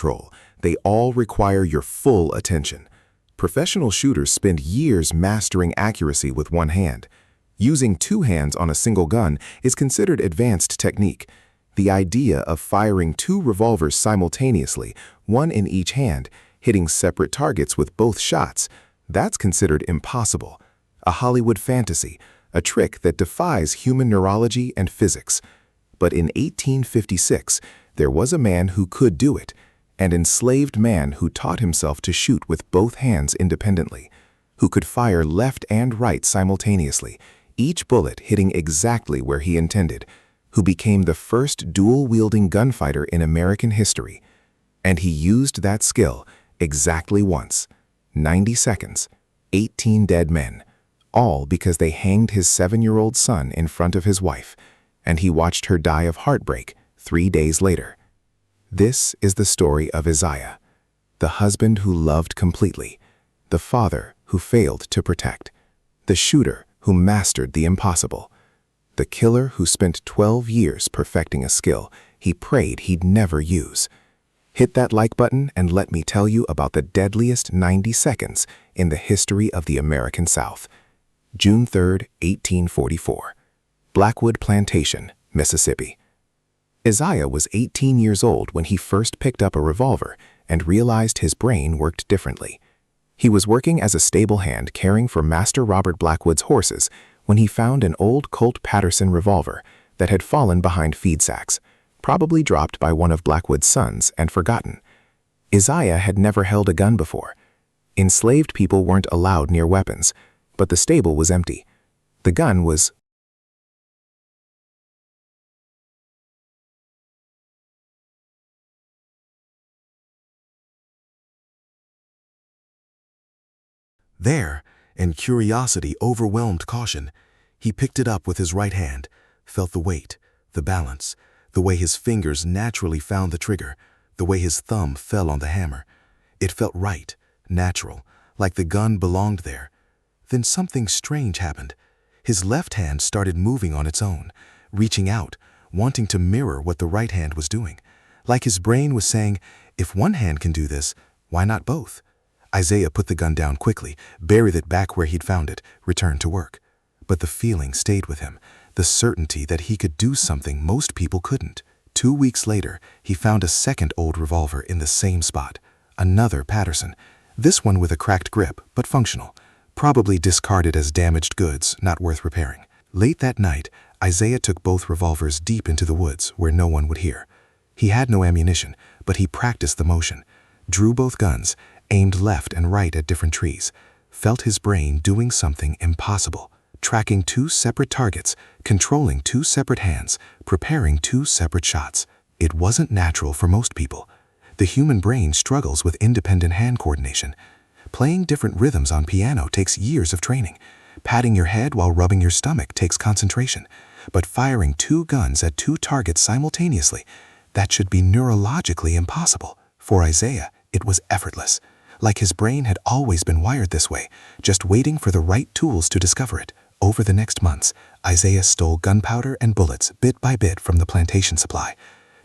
control. They all require your full attention. Professional shooters spend years mastering accuracy with one hand. Using two hands on a single gun is considered advanced technique. The idea of firing two revolvers simultaneously, one in each hand, hitting separate targets with both shots, that's considered impossible. A Hollywood fantasy, a trick that defies human neurology and physics. But in 1856, there was a man who could do it, an enslaved man who taught himself to shoot with both hands independently, who could fire left and right simultaneously, each bullet hitting exactly where he intended, who became the first dual-wielding gunfighter in American history. And he used that skill exactly once. 90 seconds, 18 dead men, all because they hanged his 7-year-old son in front of his wife, and he watched her die of heartbreak 3 days later. This is the story of Isaiah, the husband who loved completely, the father who failed to protect, the shooter who mastered the impossible, the killer who spent 12 years perfecting a skill he prayed he'd never use. Hit that like button and let me tell you about the deadliest 90 seconds in the history of the American South. June 3, 1844. Blackwood Plantation, Mississippi. Isaiah was 18 years old when he first picked up a revolver and realized his brain worked differently. He was working as a stable hand caring for Master Robert Blackwood's horses when he found an old Colt Patterson revolver that had fallen behind feed sacks, probably dropped by one of Blackwood's sons and forgotten. Isaiah had never held a gun before. Enslaved people weren't allowed near weapons, but the stable was empty. The gun was there, and curiosity overwhelmed caution. He picked it up with his right hand, felt the weight, the balance, the way his fingers naturally found the trigger, the way his thumb fell on the hammer. It felt right, natural, like the gun belonged there. Then something strange happened. His left hand started moving on its own, reaching out, wanting to mirror what the right hand was doing. Like his brain was saying, if one hand can do this, why not both? Isaiah put the gun down quickly, buried it back where he'd found it, returned to work. But the feeling stayed with him, the certainty that he could do something most people couldn't. 2 weeks later, he found a second old revolver in the same spot, another Patterson, this one with a cracked grip, but functional, probably discarded as damaged goods, not worth repairing. Late that night, Isaiah took both revolvers deep into the woods where no one would hear. He had no ammunition, but he practiced the motion, drew both guns, aimed left and right at different trees, felt his brain doing something impossible, tracking 2 separate targets, controlling 2 separate hands, preparing 2 separate shots. It wasn't natural for most people. The human brain struggles with independent hand coordination. Playing different rhythms on piano takes years of training. Patting your head while rubbing your stomach takes concentration. But firing 2 guns at 2 targets simultaneously, that should be neurologically impossible. For Isaiah, it was effortless. Like his brain had always been wired this way, just waiting for the right tools to discover it. Over the next months, Isaiah stole gunpowder and bullets bit by bit from the plantation supply.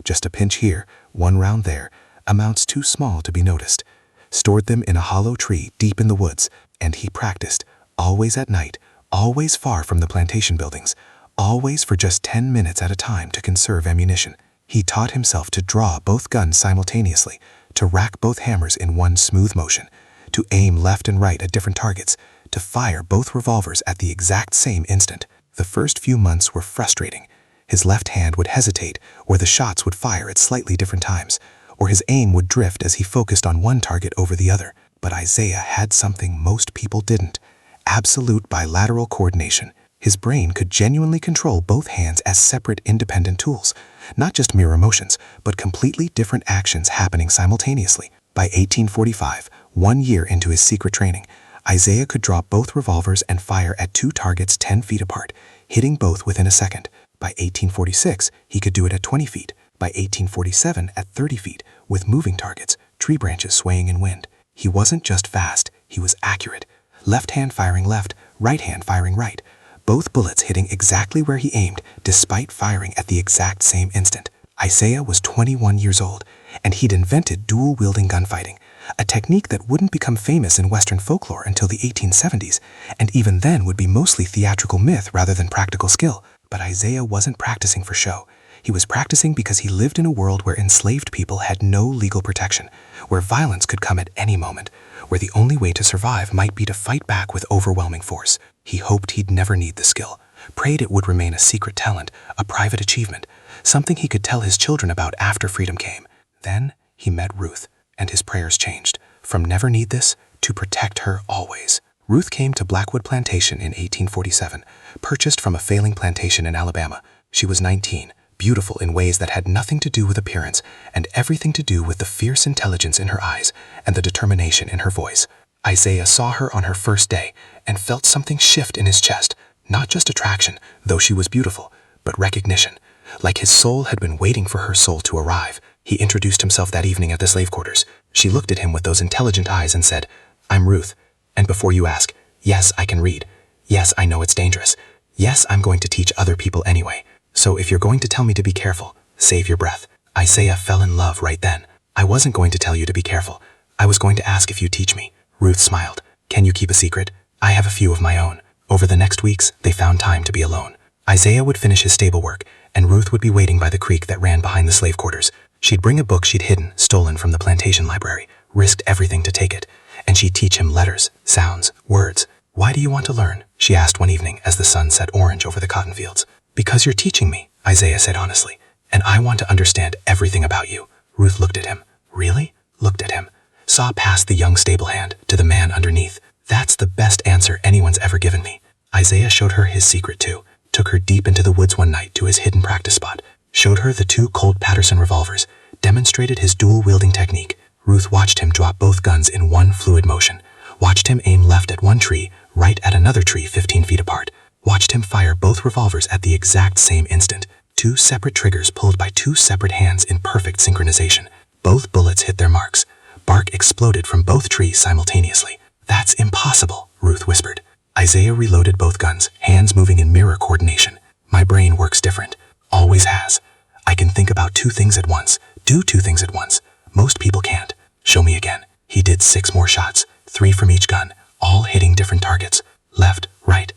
Just a pinch here, 1 round there, amounts too small to be noticed. Stored them in a hollow tree deep in the woods, and he practiced, always at night, always far from the plantation buildings, always for just 10 minutes at a time to conserve ammunition. He taught himself to draw both guns simultaneously, to rack both hammers in one smooth motion, to aim left and right at different targets, to fire both revolvers at the exact same instant. The first few months were frustrating. His left hand would hesitate, or the shots would fire at slightly different times, or his aim would drift as he focused on one target over the other. But Isaiah had something most people didn't: absolute bilateral coordination. His brain could genuinely control both hands as separate independent tools, not just mirror motions, but completely different actions happening simultaneously. By 1845, 1 year into his secret training, Isaiah could drop both revolvers and fire at 2 targets 10 feet apart, hitting both within a second. By 1846, he could do it at 20 feet. By 1847, at 30 feet, with moving targets, tree branches swaying in wind. He wasn't just fast, he was accurate. Left hand firing left, right hand firing right. Both bullets hitting exactly where he aimed, despite firing at the exact same instant. Isaiah was 21 years old, and he'd invented dual-wielding gunfighting, a technique that wouldn't become famous in Western folklore until the 1870s, and even then would be mostly theatrical myth rather than practical skill. But Isaiah wasn't practicing for show. He was practicing because he lived in a world where enslaved people had no legal protection, where violence could come at any moment, where the only way to survive might be to fight back with overwhelming force. He hoped he'd never need the skill, prayed it would remain a secret talent, a private achievement, something he could tell his children about after freedom came. Then he met Ruth, and his prayers changed, from never need this to protect her always. Ruth came to Blackwood Plantation in 1847, purchased from a failing plantation in Alabama. She was 19, beautiful in ways that had nothing to do with appearance and everything to do with the fierce intelligence in her eyes and the determination in her voice. Isaiah saw her on her first day and felt something shift in his chest, not just attraction, though she was beautiful, but recognition. Like his soul had been waiting for her soul to arrive. He introduced himself that evening at the slave quarters. She looked at him with those intelligent eyes and said, "I'm Ruth. And before you ask, yes, I can read. Yes, I know it's dangerous. Yes, I'm going to teach other people anyway. So if you're going to tell me to be careful, save your breath." Isaiah fell in love right then. "I wasn't going to tell you to be careful. I was going to ask if you teach me." Ruth smiled. "Can you keep a secret? I have a few of my own." Over the next weeks, they found time to be alone. Isaiah would finish his stable work, and Ruth would be waiting by the creek that ran behind the slave quarters. She'd bring a book she'd hidden, stolen from the plantation library, risked everything to take it, and she'd teach him letters, sounds, words. "Why do you want to learn?" she asked one evening as the sun set orange over the cotton fields. "Because you're teaching me," Isaiah said honestly, "and I want to understand everything about you." Ruth looked at him. Really? Looked at him. Saw past the young stable hand to the man underneath. "That's the best answer anyone's ever given me." Isaiah showed her his secret too. Took her deep into the woods one night to his hidden practice spot. Showed her the 2 Colt Patterson revolvers. Demonstrated his dual-wielding technique. Ruth watched him drop both guns in one fluid motion. Watched him aim left at one tree, right at another tree 15 feet apart. Watched him fire both revolvers at the exact same instant. 2 separate triggers pulled by 2 separate hands in perfect synchronization. Both bullets hit their marks. Bark exploded from both trees simultaneously. "That's impossible," Ruth whispered. Isaiah reloaded both guns, hands moving in mirror coordination. "My brain works different. Always has. I can think about 2 things at once, do 2 things at once. Most people can't. Show me again." He did 6 more shots, 3 from each gun, all hitting different targets. Left, right,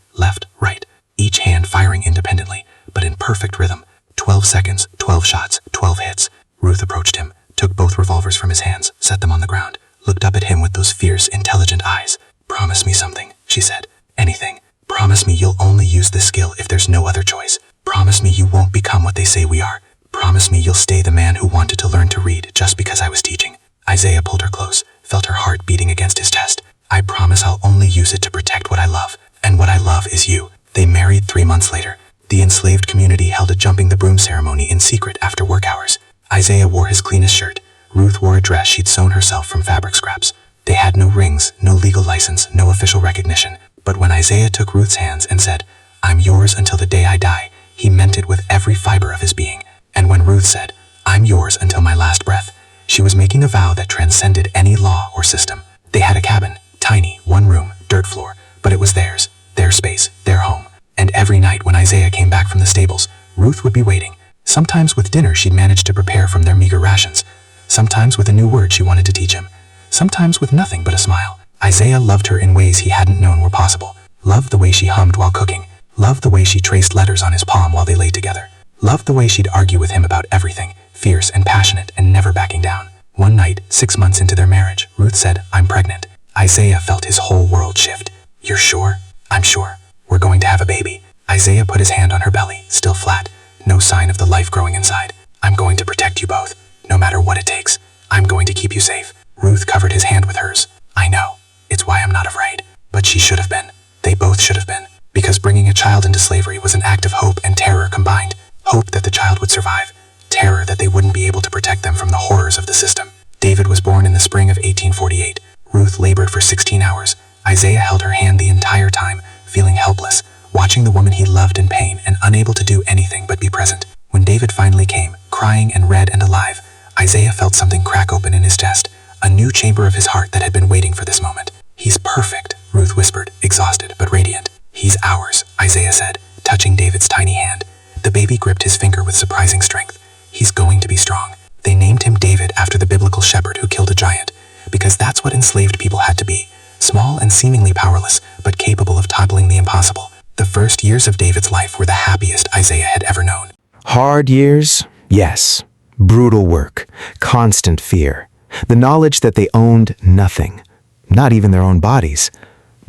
each hand firing independently, but in perfect rhythm. 12 seconds, 12 shots, 12 hits. Ruth approached him, took both revolvers from his hands, set them on the ground, looked up at him with those fierce, intelligent eyes. "Promise me something," she said. "Anything. Promise me you'll only use this skill if there's no other choice. Promise me you won't become what they say we are. Promise me you'll stay the man who wanted to learn to read just because I was teaching." Isaiah pulled her close, felt her heart beating against his chest. "I promise I'll only use it to protect what I love, and what I love is you." They married 3 months later. The enslaved community held a jumping the broom ceremony in secret after work hours. Isaiah wore his cleanest shirt. Ruth wore a dress she'd sewn herself from fabric scraps. They had no rings, no legal license, no official recognition. But when Isaiah took Ruth's hands and said, "I'm yours until the day I die," he meant it with every fiber of his being. And when Ruth said, "I'm yours until my last breath," she was making a vow that transcended any law or system. They had a cabin, tiny, 1 room, dirt floor, but it was theirs, their space, their home. And every night when Isaiah came back from the stables, Ruth would be waiting. Sometimes with dinner she'd managed to prepare from their meager rations. Sometimes with a new word she wanted to teach him. Sometimes with nothing but a smile. Isaiah loved her in ways he hadn't known were possible. Loved the way she hummed while cooking. Loved the way she traced letters on his palm while they lay together. Loved the way she'd argue with him about everything, fierce and passionate and never backing down. One night, 6 months into their marriage, Ruth said, "I'm pregnant." Isaiah felt his whole world shift. "You're sure?" "I'm sure. We're going to have a baby." Isaiah put his hand on her belly, still flat. No sign of the life growing inside. "I'm going to protect you both, no matter what it takes. I'm going to keep you safe." Ruth covered his hand with hers. "I know. It's why I'm not afraid." But she should have been. They both should have been. Because bringing a child into slavery was an act of hope and terror combined. Hope that the child would survive. Terror that they wouldn't be able to protect them from the horrors of the system. David was born in the spring of 1848. Ruth labored for 16 hours. Isaiah held her hand the entire time, feeling helpless, watching the woman he loved in pain and unable to do anything but be present. When David finally came, crying and red and alive, Isaiah felt something crack open in his chest, a new chamber of his heart that had been waiting for this moment. "He's perfect," Ruth whispered, exhausted but radiant. "He's ours," Isaiah said, touching David's tiny hand. The baby gripped his finger with surprising strength. "He's going to be strong." They named him David named it after the biblical shepherd who killed a giant, because that's what enslaved people had to be, small and seemingly powerless, but capable of toppling the impossible. The first years of David's life were the happiest Isaiah had ever known. Hard years? Yes. Brutal work, constant fear, the knowledge that they owned nothing, not even their own bodies.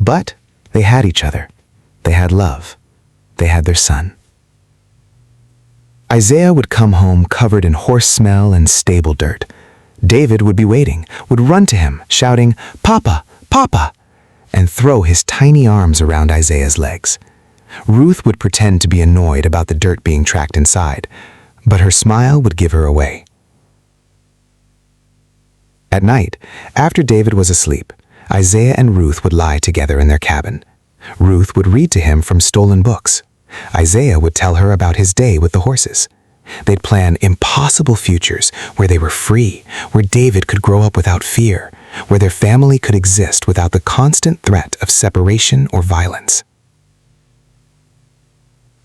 But they had each other. They had love. They had their son. Isaiah would come home covered in horse smell and stable dirt. David would be waiting, would run to him, shouting, "Papa, Papa," and throw his tiny arms around Isaiah's legs. Ruth would pretend to be annoyed about the dirt being tracked inside, but her smile would give her away. At night, after David was asleep, Isaiah and Ruth would lie together in their cabin. Ruth would read to him from stolen books. Isaiah would tell her about his day with the horses. They'd plan impossible futures where they were free, where David could grow up without fear, where their family could exist without the constant threat of separation or violence.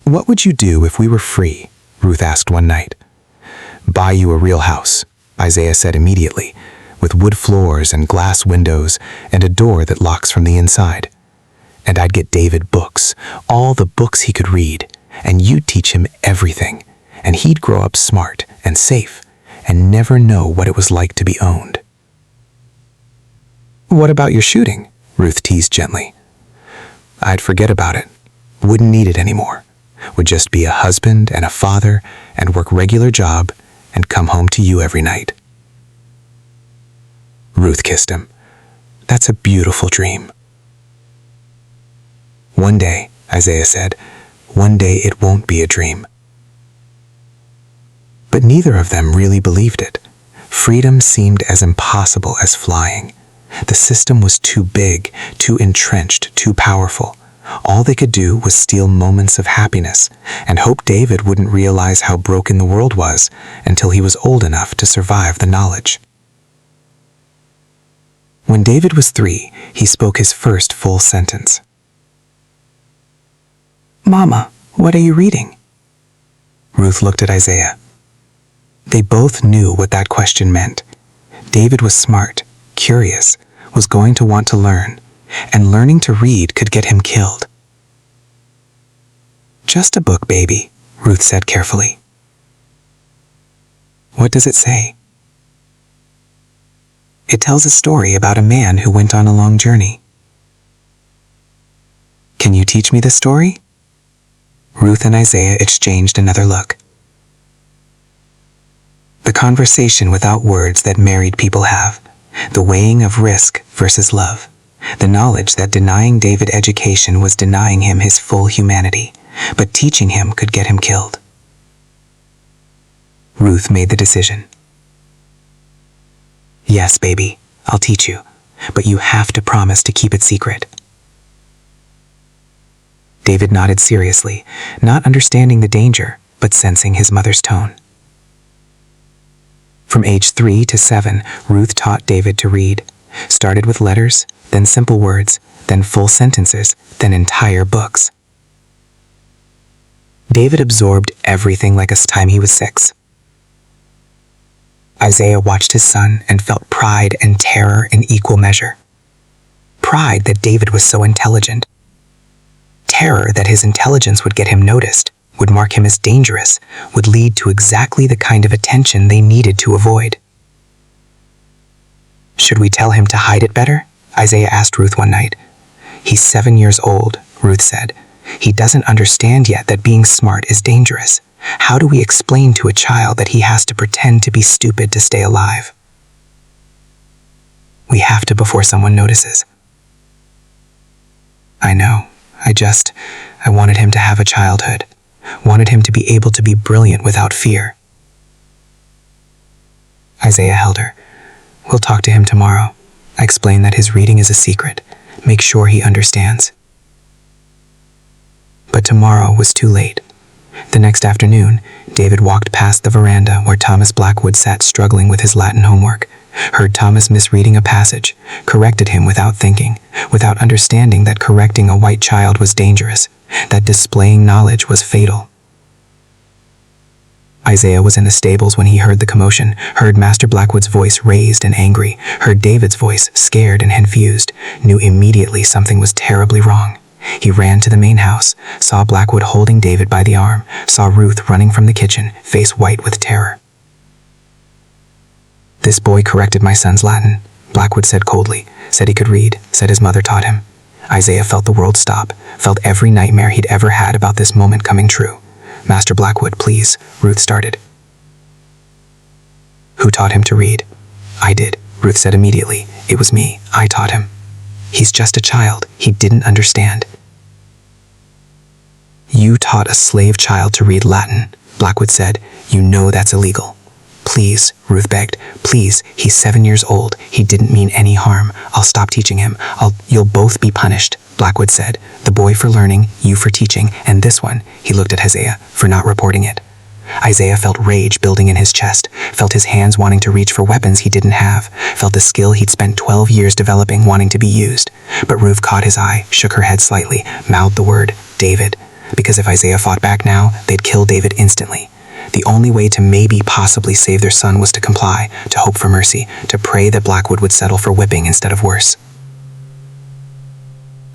"What would you do if we were free?" Ruth asked one night. "Buy you a real house," Isaiah said immediately, "with wood floors and glass windows and a door that locks from the inside. And I'd get David books, all the books he could read, and you'd teach him everything, and he'd grow up smart and safe and never know what it was like to be owned." "What about your shooting?" Ruth teased gently. "I'd forget about it, wouldn't need it anymore. Would just be a husband and a father and work regular job and come home to you every night." Ruth kissed him. "That's a beautiful dream." "One day," Isaiah said, "one day it won't be a dream." But neither of them really believed it. Freedom seemed as impossible as flying. The system was too big, too entrenched, too powerful. All they could do was steal moments of happiness and hope David wouldn't realize how broken the world was until he was old enough to survive the knowledge. When David was 3, he spoke his first full sentence. "Mama, what are you reading?" Ruth looked at Isaiah. They both knew what that question meant. David was smart, curious, was going to want to learn, and learning to read could get him killed. "Just a book, baby," Ruth said carefully. "What does it say?" "It tells a story about a man who went on a long journey." "Can you teach me the story?" Ruth and Isaiah exchanged another look. The conversation without words that married people have, the weighing of risk versus love, the knowledge that denying David education was denying him his full humanity, but teaching him could get him killed. Ruth made the decision. "Yes, baby, I'll teach you, but you have to promise to keep it secret." David nodded seriously, not understanding the danger, but sensing his mother's tone. From age 3 to 7, Ruth taught David to read. Started with letters, then simple words, then full sentences, then entire books. David absorbed everything like a time he was 6. Isaiah watched his son and felt pride and terror in equal measure. Pride that David was so intelligent. Terror that his intelligence would get him noticed, would mark him as dangerous, would lead to exactly the kind of attention they needed to avoid. "Should we tell him to hide it better?" Isaiah asked Ruth one night. "He's 7 years old," Ruth said. "He doesn't understand yet that being smart is dangerous. How do we explain to a child that he has to pretend to be stupid to stay alive?" "We have to before someone notices." "I know. I wanted him to have a childhood. Wanted him to be able to be brilliant without fear." Isaiah held her. "We'll talk to him tomorrow. I explain that his reading is a secret. Make sure he understands." But tomorrow was too late. The next afternoon, David walked past the veranda where Thomas Blackwood sat struggling with his Latin homework, heard Thomas misreading a passage, corrected him without thinking, without understanding that correcting a white child was dangerous, that displaying knowledge was fatal. Isaiah was in the stables when he heard the commotion, heard Master Blackwood's voice raised and angry, heard David's voice scared and confused, knew immediately something was terribly wrong. He ran to the main house, saw Blackwood holding David by the arm, saw Ruth running from the kitchen, face white with terror. "This boy corrected my son's Latin," Blackwood said coldly, said he could read, said his mother taught him. Isaiah felt the world stop, felt every nightmare he'd ever had about this moment coming true. "Master Blackwood, please," Ruth started. "Who taught him to read?" "I did," Ruth said immediately. "It was me. I taught him." "He's just a child. He didn't understand." "You taught a slave child to read Latin," Blackwood said. "You know that's illegal." "Please," Ruth begged. "Please, he's 7 years old. He didn't mean any harm. I'll stop teaching him. You'll both be punished," Blackwood said. "The boy for learning, you for teaching, and this one," he looked at Isaiah, "for not reporting it." Isaiah felt rage building in his chest, felt his hands wanting to reach for weapons he didn't have, felt the skill he'd spent 12 years developing wanting to be used. But Ruth caught his eye, shook her head slightly, mouthed the word, "David," because if Isaiah fought back now, they'd kill David instantly. The only way to maybe possibly save their son was to comply, to hope for mercy, to pray that Blackwood would settle for whipping instead of worse.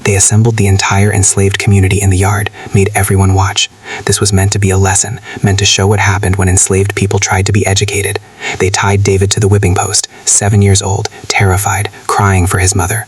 They assembled the entire enslaved community in the yard, made everyone watch. This was meant to be a lesson, meant to show what happened when enslaved people tried to be educated. They tied David to the whipping post, 7 years old, terrified, crying for his mother.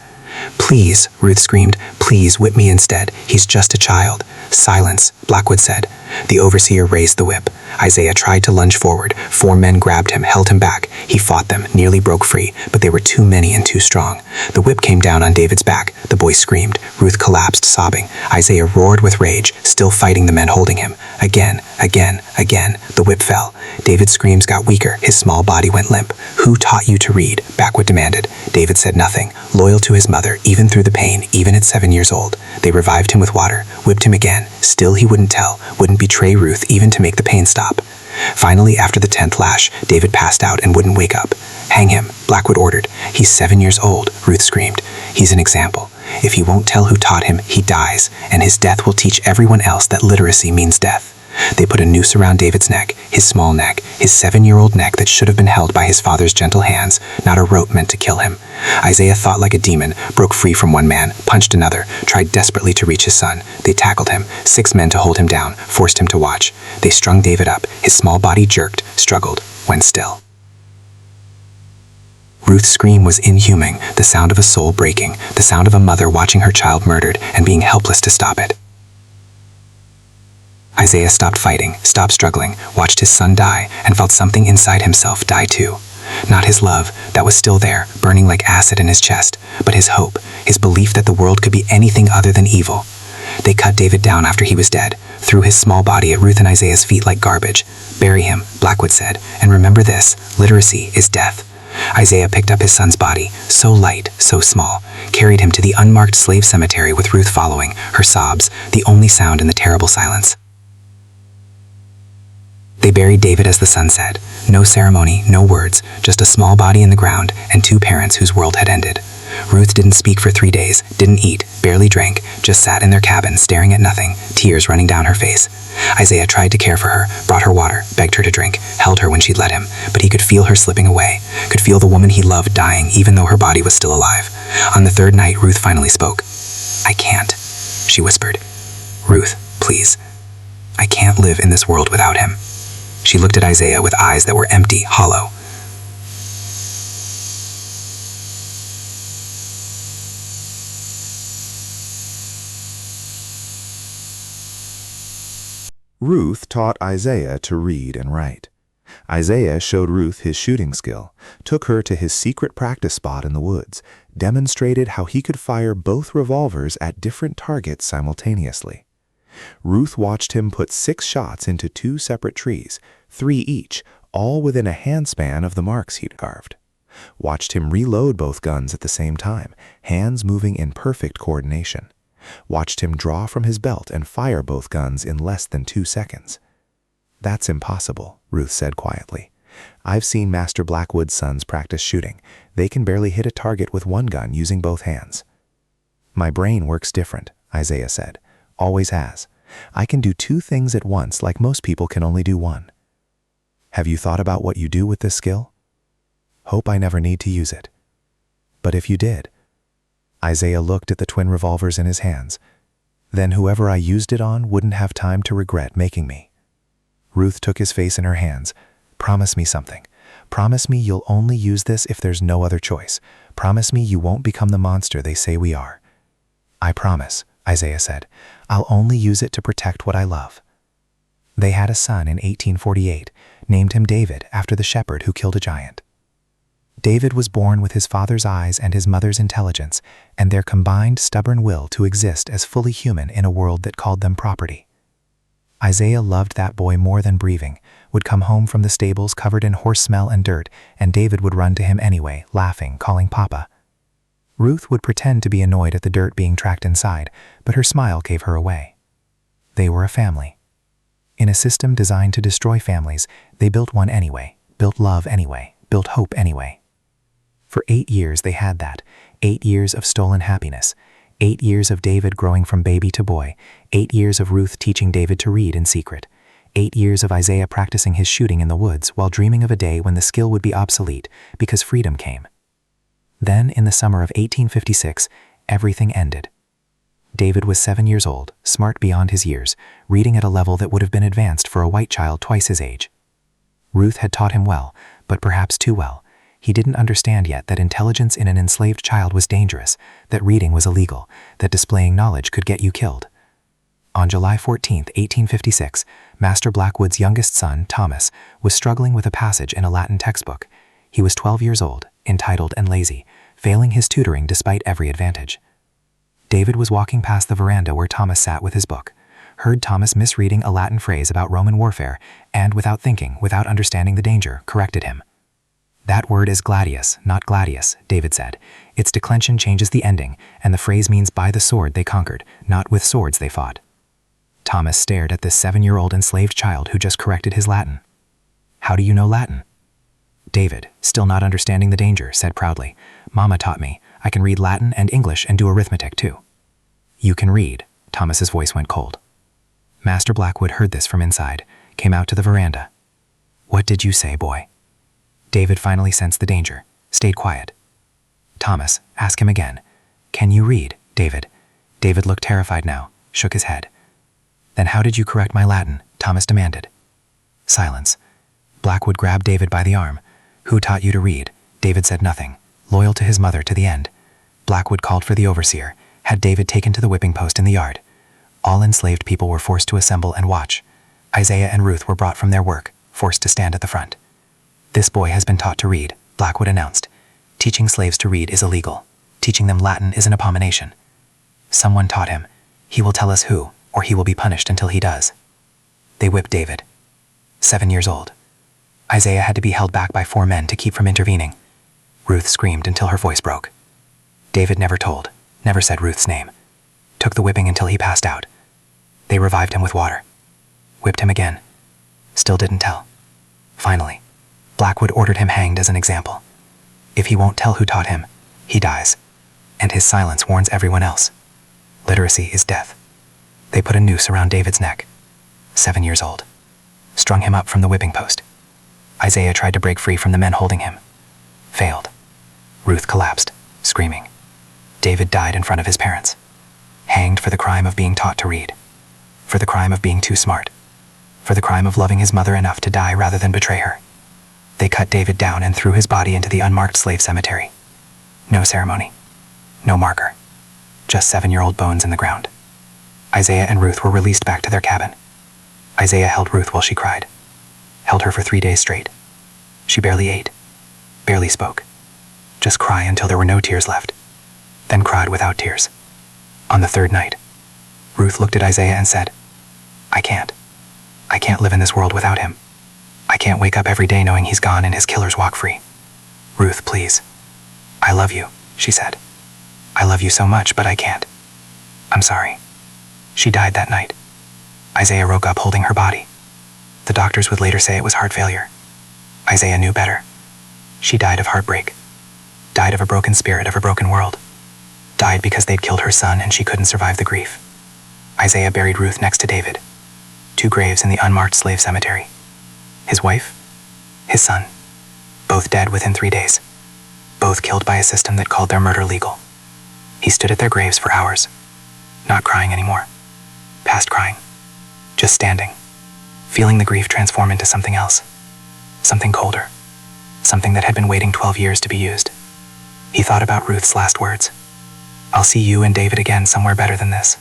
"Please," Ruth screamed, "please whip me instead. He's just a child." "Silence," Blackwood said. The overseer raised the whip. Isaiah tried to lunge forward. 4 men grabbed him, held him back. He fought them, nearly broke free, but they were too many and too strong. The whip came down on David's back. The boy screamed. Ruth collapsed, sobbing. Isaiah roared with rage, still fighting the men holding him. Again, again, again, the whip fell. David's screams got weaker. His small body went limp. "Who taught you to read?" Blackwood demanded. David said nothing, loyal to his mother, even through the pain, even at 7 years old. They revived him with water, whipped him again. Still he wouldn't tell, wouldn't betray Ruth even to make the pain stop. Finally, after the 10th lash, David passed out and wouldn't wake up. "Hang him," Blackwood ordered. "He's 7 years old," Ruth screamed. "He's an example. If he won't tell who taught him, he dies, and his death will teach everyone else that literacy means death." They put a noose around David's neck, his small neck, his 7-year-old neck that should have been held by his father's gentle hands, not a rope meant to kill him. Isaiah thought like a demon, broke free from one man, punched another, tried desperately to reach his son. They tackled him, 6 men to hold him down, forced him to watch. They strung David up, his small body jerked, struggled, went still. Ruth's scream was inhuman, the sound of a soul breaking, the sound of a mother watching her child murdered and being helpless to stop it. Isaiah stopped fighting, stopped struggling, watched his son die, and felt something inside himself die too. Not his love, that was still there, burning like acid in his chest, but his hope, his belief that the world could be anything other than evil. They cut David down after he was dead, threw his small body at Ruth and Isaiah's feet like garbage. "Bury him," Blackwood said, "and remember this, literacy is death." Isaiah picked up his son's body, so light, so small, carried him to the unmarked slave cemetery with Ruth following, her sobs, the only sound in the terrible silence. They buried David as the sun said. No ceremony, no words, just a small body in the ground and 2 parents whose world had ended. Ruth didn't speak for 3 days, didn't eat, barely drank, just sat in their cabin staring at nothing, tears running down her face. Isaiah tried to care for her, brought her water, begged her to drink, held her when she'd let him, but he could feel her slipping away, could feel the woman he loved dying even though her body was still alive. On the 3rd night, Ruth finally spoke. "I can't," she whispered. "Ruth, please. I can't live in this world without him." She looked at Isaiah with eyes that were empty, hollow. Ruth taught Isaiah to read and write. Isaiah showed Ruth his shooting skill, took her to his secret practice spot in the woods, demonstrated how he could fire both revolvers at different targets simultaneously. Ruth watched him put 6 shots into 2 separate trees, 3 each, all within a handspan of the marks he'd carved. Watched him reload both guns at the same time, hands moving in perfect coordination. Watched him draw from his belt and fire both guns in less than 2 seconds. "That's impossible," Ruth said quietly. "I've seen Master Blackwood's sons practice shooting. They can barely hit a target with one gun using both hands." "My brain works different," Isaiah said. "Always has. I can do 2 things at once like most people can only do one." Have you thought about what you do with this skill? Hope I never need to use it. But if you did. Isaiah looked at the twin revolvers in his hands. Then whoever I used it on wouldn't have time to regret making me. Ruth took his face in her hands. Promise me something. Promise me you'll only use this if there's no other choice. Promise me you won't become the monster they say we are. I promise, Isaiah said. I'll only use it to protect what I love. They had a son in 1848, named him David after the shepherd who killed a giant. David was born with his father's eyes and his mother's intelligence, and their combined stubborn will to exist as fully human in a world that called them property. Isaiah loved that boy more than breathing, would come home from the stables covered in horse smell and dirt, and David would run to him anyway, laughing, calling Papa. Ruth would pretend to be annoyed at the dirt being tracked inside, but her smile gave her away. They were a family. In a system designed to destroy families, they built one anyway, built love anyway, built hope anyway. For 8 years they had that, 8 years of stolen happiness, 8 years of David growing from baby to boy, 8 years of Ruth teaching David to read in secret, 8 years of Isaiah practicing his shooting in the woods while dreaming of a day when the skill would be obsolete because freedom came. Then, in the summer of 1856, everything ended. David was 7 years old, smart beyond his years, reading at a level that would have been advanced for a white child twice his age. Ruth had taught him well, but perhaps too well. He didn't understand yet that intelligence in an enslaved child was dangerous, that reading was illegal, that displaying knowledge could get you killed. On July 14, 1856, Master Blackwood's youngest son, Thomas, was struggling with a passage in a Latin textbook. He was 12 years old, entitled and lazy, failing his tutoring despite every advantage. David was walking past the veranda where Thomas sat with his book, heard Thomas misreading a Latin phrase about Roman warfare, and without thinking, without understanding the danger, corrected him. That word is gladius, not gladius, David said. Its declension changes the ending, and the phrase means by the sword they conquered, not with swords they fought. Thomas stared at this 7-year-old enslaved child who just corrected his Latin. How do you know Latin? David, still not understanding the danger, said proudly, Mama taught me. I can read Latin and English and do arithmetic too. You can read. Thomas's voice went cold. Master Blackwood heard this from inside, came out to the veranda. What did you say, boy? David finally sensed the danger, stayed quiet. Thomas, ask him again. Can you read, David? David looked terrified now, shook his head. Then how did you correct my Latin? Thomas demanded. Silence. Blackwood grabbed David by the arm. Who taught you to read? David said nothing, loyal to his mother to the end. Blackwood called for the overseer, had David taken to the whipping post in the yard. All enslaved people were forced to assemble and watch. Isaiah and Ruth were brought from their work, forced to stand at the front. This boy has been taught to read, Blackwood announced. Teaching slaves to read is illegal. Teaching them Latin is an abomination. Someone taught him. He will tell us who, or he will be punished until he does. They whipped David. 7 years old. Isaiah had to be held back by 4 men to keep from intervening. Ruth screamed until her voice broke. David never told, never said Ruth's name. Took the whipping until he passed out. They revived him with water. Whipped him again. Still didn't tell. Finally, Blackwood ordered him hanged as an example. If he won't tell who taught him, he dies. And his silence warns everyone else. Literacy is death. They put a noose around David's neck. 7 years old. Strung him up from the whipping post. Isaiah tried to break free from the men holding him. Failed. Ruth collapsed, screaming. David died in front of his parents. Hanged for the crime of being taught to read. For the crime of being too smart. For the crime of loving his mother enough to die rather than betray her. They cut David down and threw his body into the unmarked slave cemetery. No ceremony. No marker. Just 7-year-old bones in the ground. Isaiah and Ruth were released back to their cabin. Isaiah held Ruth while she cried. Held her for 3 days straight. She barely ate. Barely spoke. Just cry until there were no tears left. Then cried without tears. On the 3rd night, Ruth looked at Isaiah and said, I can't. I can't live in this world without him. I can't wake up every day knowing he's gone and his killers walk free. Ruth, please. I love you, she said. I love you so much, but I can't. I'm sorry. She died that night. Isaiah woke up holding her body. The doctors would later say it was heart failure. Isaiah knew better. She died of heartbreak. Died of a broken spirit of a broken world. Died because they'd killed her son and she couldn't survive the grief. Isaiah buried Ruth next to David. 2 graves in the unmarked slave cemetery. His wife? His son. Both dead within 3 days. Both killed by a system that called their murder legal. He stood at their graves for hours, not crying anymore. Past crying. Just standing, feeling the grief transform into something else. Something colder. Something that had been waiting 12 years to be used. He thought about Ruth's last words. I'll see you and David again somewhere better than this.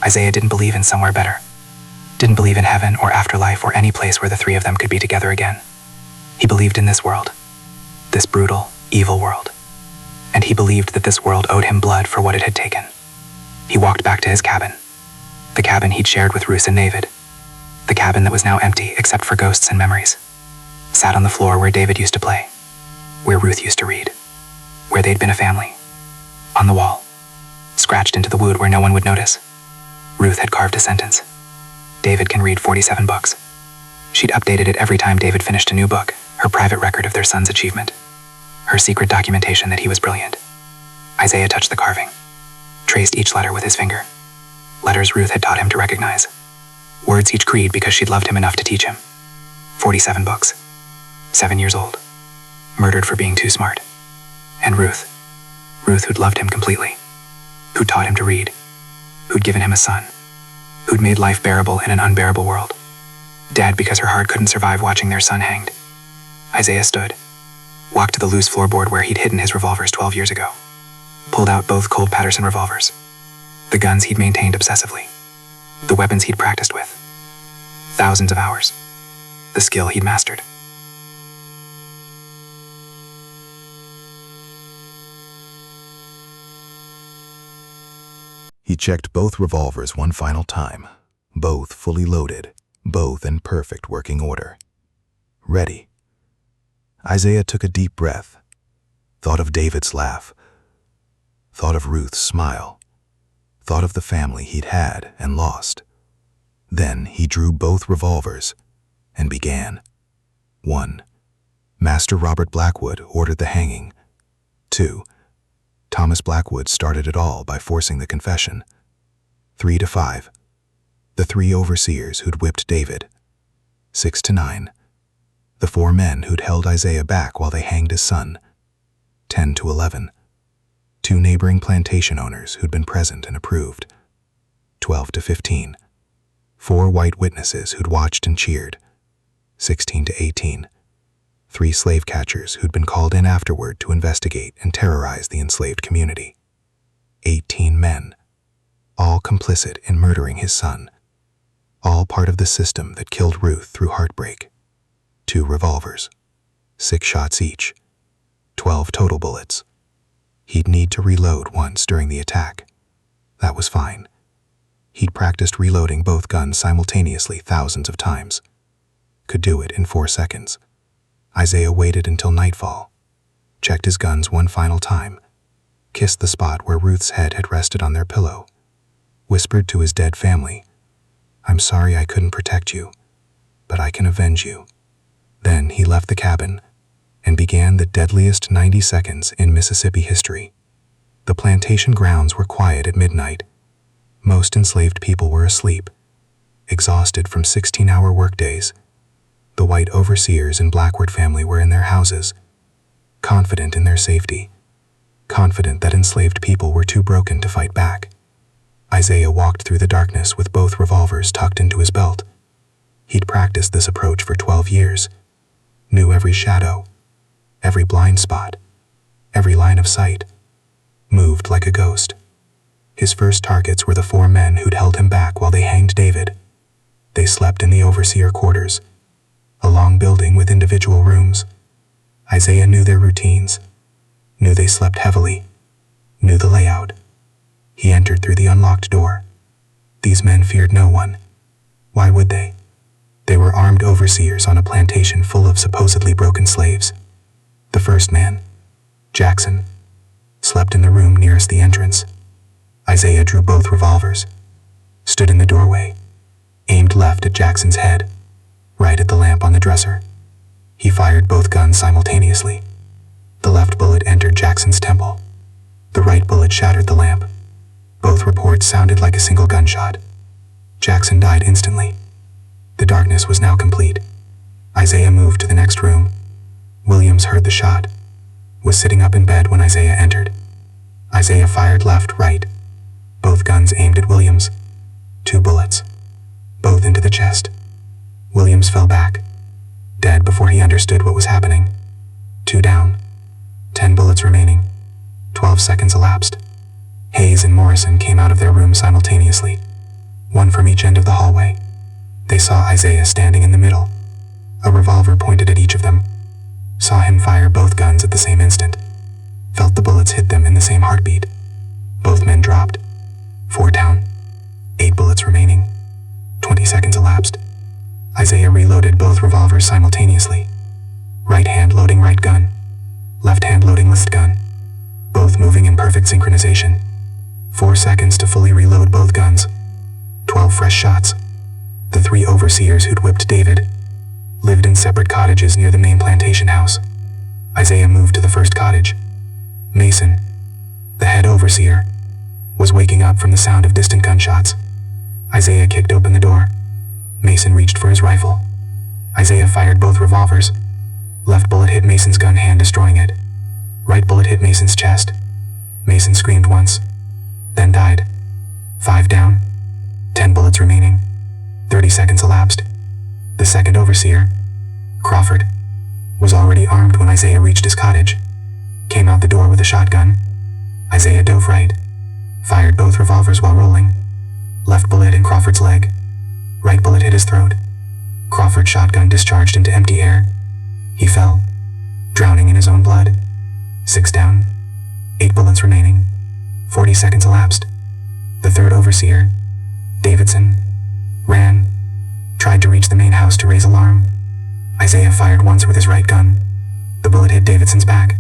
Isaiah didn't believe in somewhere better. Didn't believe in heaven or afterlife or any place where the three of them could be together again. He believed in this world. This brutal, evil world. And he believed that this world owed him blood for what it had taken. He walked back to his cabin. The cabin he'd shared with Ruth and David. The cabin that was now empty except for ghosts and memories. Sat on the floor where David used to play. Where Ruth used to read. Where they'd been a family. On the wall. Scratched into the wood where no one would notice. Ruth had carved a sentence. David can read 47 books. She'd updated it every time David finished a new book, her private record of their son's achievement. Her secret documentation that he was brilliant. Isaiah touched the carving. Traced each letter with his finger. Letters Ruth had taught him to recognize. Words he'd creed because she'd loved him enough to teach him. 47 books. 7 years old. Murdered for being too smart. And Ruth. Ruth who'd loved him completely. Who'd taught him to read. Who'd given him a son. Who'd made life bearable in an unbearable world. Dead because her heart couldn't survive watching their son hanged. Isaiah stood. Walked to the loose floorboard where he'd hidden his revolvers 12 years ago. Pulled out both Colt Patterson revolvers. The guns he'd maintained obsessively. The weapons he'd practiced with. Thousands of hours. The skill he'd mastered. He checked both revolvers one final time, both fully loaded, both in perfect working order. Ready. Isaiah took a deep breath, thought of David's laugh, thought of Ruth's smile, thought of the family he'd had and lost. Then he drew both revolvers and began. 1. Master Robert Blackwood ordered the hanging. 2. Thomas Blackwood started it all by forcing the confession. 3 to 5. The 3 overseers who'd whipped David. 6 to 9. The 4 men who'd held Isaiah back while they hanged his son. 10 to 11. 2 neighboring plantation owners who'd been present and approved. 12 to 15. 4 white witnesses who'd watched and cheered. 16 to 18. 3 slave catchers who'd been called in afterward to investigate and terrorize the enslaved community. 18 men, all complicit in murdering his son, all part of the system that killed Ruth through heartbreak. 2 revolvers, 6 shots each, 12 total bullets. He'd need to reload once during the attack. That was fine. He'd practiced reloading both guns simultaneously thousands of times. Could do it in 4 seconds. Isaiah waited until nightfall, checked his guns one final time, kissed the spot where Ruth's head had rested on their pillow, whispered to his dead family, "I'm sorry I couldn't protect you, but I can avenge you." Then he left the cabin and began the deadliest 90 seconds in Mississippi history. The plantation grounds were quiet at midnight. Most enslaved people were asleep, exhausted from 16-hour workdays. The white overseers and Blackwood family were in their houses, confident in their safety, confident that enslaved people were too broken to fight back. Isaiah walked through the darkness with both revolvers tucked into his belt. He'd practiced this approach for 12 years, knew every shadow, every blind spot, every line of sight, moved like a ghost. His first targets were the 4 men who'd held him back while they hanged David. They slept in the overseer quarters, a long building with individual rooms. Isaiah knew their routines, knew they slept heavily, knew the layout. He entered through the unlocked door. These men feared no one. Why would they? They were armed overseers on a plantation full of supposedly broken slaves. The first man, Jackson, slept in the room nearest the entrance. Isaiah drew both revolvers, stood in the doorway, aimed left at Jackson's head, right at the lamp on the dresser. He fired both guns simultaneously. The left bullet entered Jackson's temple. The right bullet shattered the lamp. Both reports sounded like a single gunshot. Jackson died instantly. The darkness was now complete. Isaiah moved to the next room. Williams heard the shot, was sitting up in bed when Isaiah entered. Isaiah fired left, right. Both guns aimed at Williams. 2 bullets, both into the chest. Williams fell back, dead before he understood what was happening. 2 down, 10 bullets remaining. 12 seconds elapsed. Hayes and Morrison came out of their room simultaneously, one from each end of the hallway. They saw Isaiah standing in the middle, a revolver pointed at each of them. Saw him fire both guns at the same instant. Felt the bullets hit them in the same heartbeat. Both men dropped. 4 down, 8 bullets remaining. 20 seconds elapsed. Isaiah reloaded both revolvers simultaneously. Right hand loading right gun, left hand loading left gun, both moving in perfect synchronization. 4 seconds to fully reload both guns. 12 fresh shots. The 3 overseers who'd whipped David lived in separate cottages near the main plantation house. Isaiah moved to the first cottage. Mason, the head overseer, was waking up from the sound of distant gunshots. Isaiah kicked open the door. Mason reached for his rifle. Isaiah fired both revolvers. Left bullet hit Mason's gun hand, destroying it. Right bullet hit Mason's chest. Mason screamed once, then died. 5 down, 10 bullets remaining. 30 seconds elapsed. The second overseer, Crawford, was already armed when Isaiah reached his cottage. Came out the door with a shotgun. Isaiah dove right, fired both revolvers while rolling. Left bullet in Crawford's leg. Right bullet hit his throat. Crawford's shotgun discharged into empty air. He fell, drowning in his own blood. 6 down, 8 bullets remaining. 40 seconds elapsed. The third overseer, Davidson, ran, tried to reach the main house to raise alarm. Isaiah fired once with his right gun. The bullet hit Davidson's back.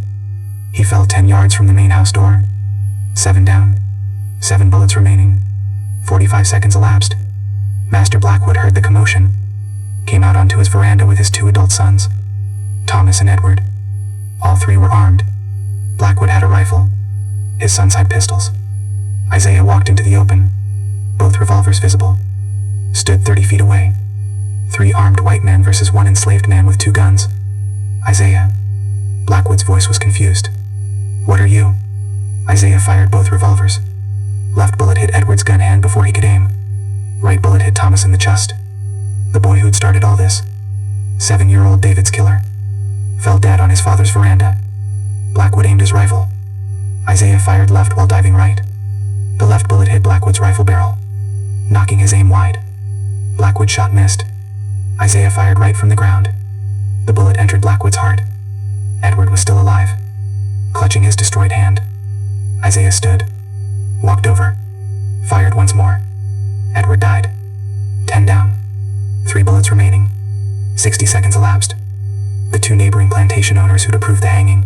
He fell 10 yards from the main house door. 7 down, 7 bullets remaining. 45 seconds elapsed. Master Blackwood heard the commotion, came out onto his veranda with his 2 adult sons, Thomas and Edward. All 3 were armed. Blackwood had a rifle. His sons had pistols. Isaiah walked into the open, both revolvers visible. Stood 30 feet away. 3 armed white men versus 1 enslaved man with 2 guns. Isaiah. Blackwood's voice was confused. What are you? Isaiah fired both revolvers. Left bullet hit Edward's gun hand before he could aim. Right bullet hit Thomas in the chest. The boy who'd started all this, 7-year-old David's killer, fell dead on his father's veranda. Blackwood aimed his rifle. Isaiah fired left while diving right. The left bullet hit Blackwood's rifle barrel, knocking his aim wide. Blackwood's shot missed. Isaiah fired right from the ground. The bullet entered Blackwood's heart. Edward was still alive, clutching his destroyed hand. Isaiah stood, walked over, fired once more. Edward died. 10 down, 3 bullets remaining. 60 seconds elapsed. The 2 neighboring plantation owners who'd approved the hanging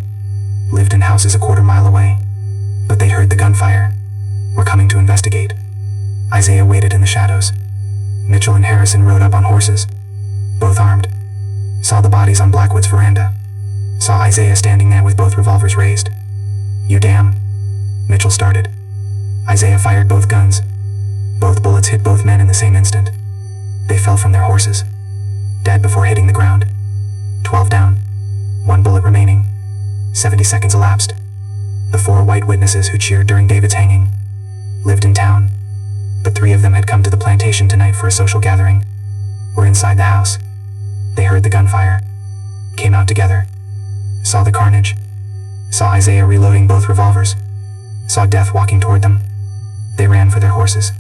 lived in houses a quarter-mile away, but they'd heard the gunfire, were coming to investigate. Isaiah waited in the shadows. Mitchell and Harrison rode up on horses, both armed. Saw the bodies on Blackwood's veranda. Saw Isaiah standing there with both revolvers raised. You damn. Mitchell started. Isaiah fired both guns. Both bullets hit both men in the same instant. They fell from their horses, dead before hitting the ground. 12 down, 1 bullet remaining. 70 seconds elapsed. The 4 white witnesses who cheered during David's hanging lived in town, but 3 of them had come to the plantation tonight for a social gathering. Were inside the house. They heard the gunfire, came out together, saw the carnage, saw Isaiah reloading both revolvers, saw death walking toward them. They ran for their horses.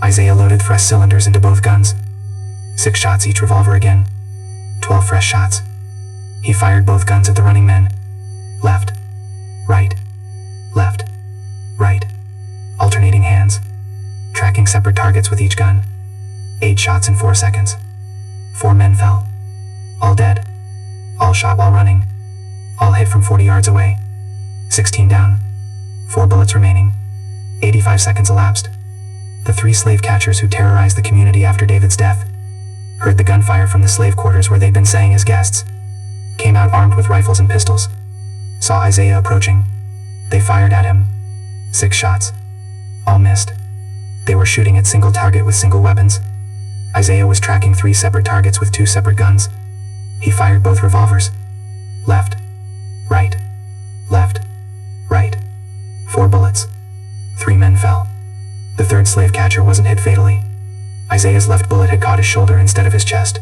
Isaiah loaded fresh cylinders into both guns. 6 shots each revolver again. 12 fresh shots. He fired both guns at the running men. Left, right, left, right. Alternating hands, tracking separate targets with each gun. 8 shots in 4 seconds. 4 men fell. All dead. All shot while running. All hit from 40 yards away. 16 down. 4 bullets remaining. 85 seconds elapsed. The 3 slave catchers who terrorized the community after David's death heard the gunfire from the slave quarters where they'd been staying as guests. Came out armed with rifles and pistols. Saw Isaiah approaching. They fired at him. 6 shots. All missed. They were shooting at single target with single weapons. Isaiah was tracking 3 separate targets with 2 separate guns. He fired both revolvers. Left, right, left, right. 4 bullets. 3 men fell. The third slave catcher wasn't hit fatally. Isaiah's left bullet had caught his shoulder instead of his chest.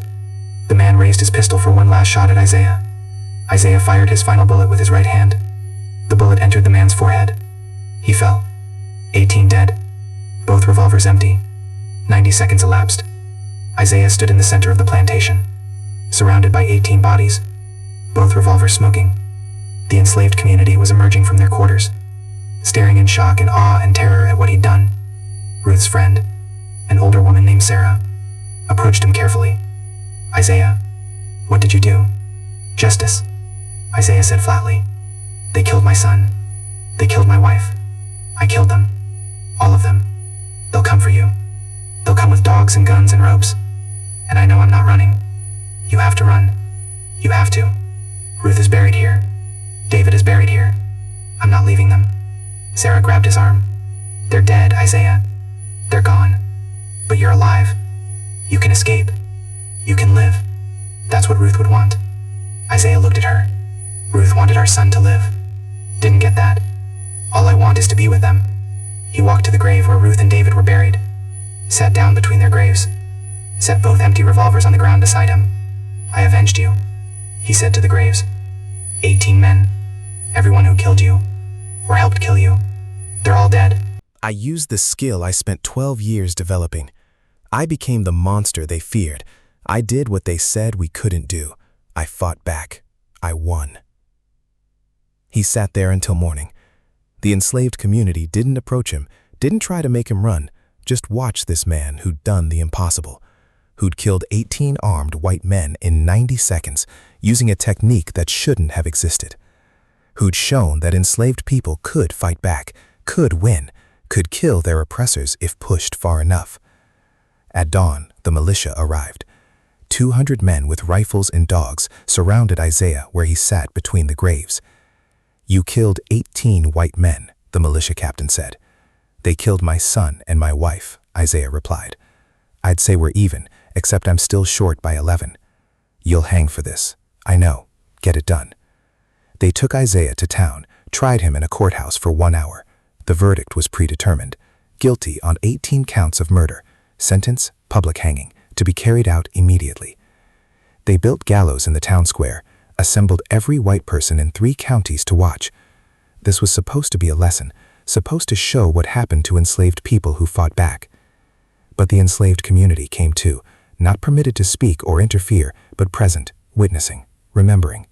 The man raised his pistol for one last shot at Isaiah. Isaiah fired his final bullet with his right hand. The bullet entered the man's forehead. He fell. 18 dead. Both revolvers empty. 90 seconds elapsed. Isaiah stood in the center of the plantation, surrounded by 18 bodies, both revolvers smoking. The enslaved community was emerging from their quarters, staring in shock and awe and terror at what he'd done. Ruth's friend, an older woman named Sarah, approached him carefully. "Isaiah, what did you do?" "Justice," Isaiah said flatly. "They killed my son. They killed my wife. I killed them. All of them. They'll come for you. They'll come with dogs and guns and ropes. And I know I'm not running. You have to run. You have to. Ruth is buried here. David is buried here. I'm not leaving them." Sarah grabbed his arm. "They're dead, Isaiah. They're gone. But you're alive. You can escape. You can live. That's what Ruth would want." Isaiah looked at her. "Ruth wanted our son to live. Didn't get that. All I want is to be with them." He walked to the grave where Ruth and David were buried, sat down between their graves, set both empty revolvers on the ground beside him. "I avenged you," he said to the graves. 18 men, everyone who killed you, or helped kill you, they're all dead. I used the skill I spent 12 years developing. I became the monster they feared. I did what they said we couldn't do. I fought back. I won. He sat there until morning. The enslaved community didn't approach him, didn't try to make him run, just watch this man who'd done the impossible, who'd killed 18 armed white men in 90 seconds using a technique that shouldn't have existed, who'd shown that enslaved people could fight back, could win, could kill their oppressors if pushed far enough. At dawn, the militia arrived. 200 men with rifles and dogs surrounded Isaiah where he sat between the graves. "You killed 18 white men," the militia captain said. "They killed my son and my wife," Isaiah replied. "I'd say we're even, except I'm still short by 11. You'll hang for this. I know. Get it done." They took Isaiah to town, tried him in a courthouse for 1 hour. The verdict was predetermined. Guilty on 18 counts of murder. Sentence, public hanging, to be carried out immediately. They built gallows in the town square, assembled every white person in 3 counties to watch. This was supposed to be a lesson, supposed to show what happened to enslaved people who fought back. But the enslaved community came too, not permitted to speak or interfere, but present, witnessing, remembering.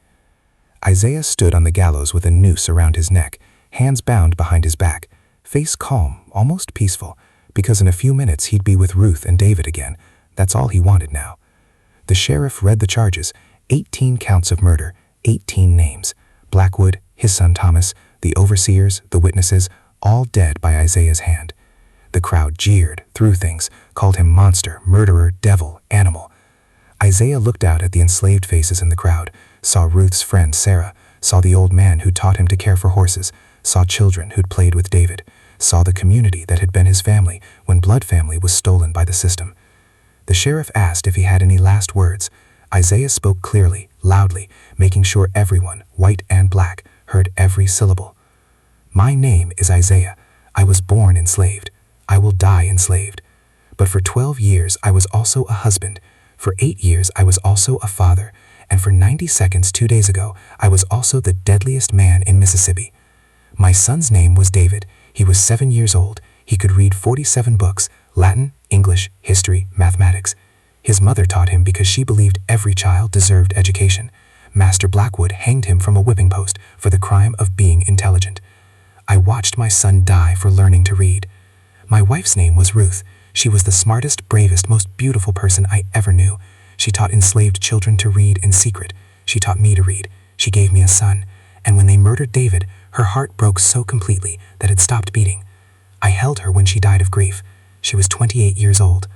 Isaiah stood on the gallows with a noose around his neck, hands bound behind his back, face calm, almost peaceful, because in a few minutes he'd be with Ruth and David again. That's all he wanted now. The sheriff read the charges, 18 counts of murder, 18 names. Blackwood, his son Thomas, the overseers, the witnesses, all dead by Isaiah's hand. The crowd jeered, threw things, called him monster, murderer, devil, animal. Isaiah looked out at the enslaved faces in the crowd, saw Ruth's friend Sarah, saw the old man who taught him to care for horses, saw children who'd played with David, saw the community that had been his family when blood family was stolen by the system. The sheriff asked if he had any last words. Isaiah spoke clearly, loudly, making sure everyone, white and black, heard every syllable. "My name is Isaiah. I was born enslaved. I will die enslaved. But for 12 years I was also a husband. For 8 years I was also a father. And for 90 seconds 2 days ago I was also the deadliest man in Mississippi. My son's name was David. He was 7 years old. He could read 47 books, Latin, English, history, mathematics. His mother taught him because she believed every child deserved education. Master Blackwood hanged him from a whipping post for the crime of being intelligent. I watched my son die for learning to read. My wife's name was Ruth. She was the smartest, bravest, most beautiful person I ever knew. She taught enslaved children to read in secret. She taught me to read. She gave me a son. And when they murdered David, her heart broke so completely that it stopped beating. I held her when she died of grief. She was 28 years old.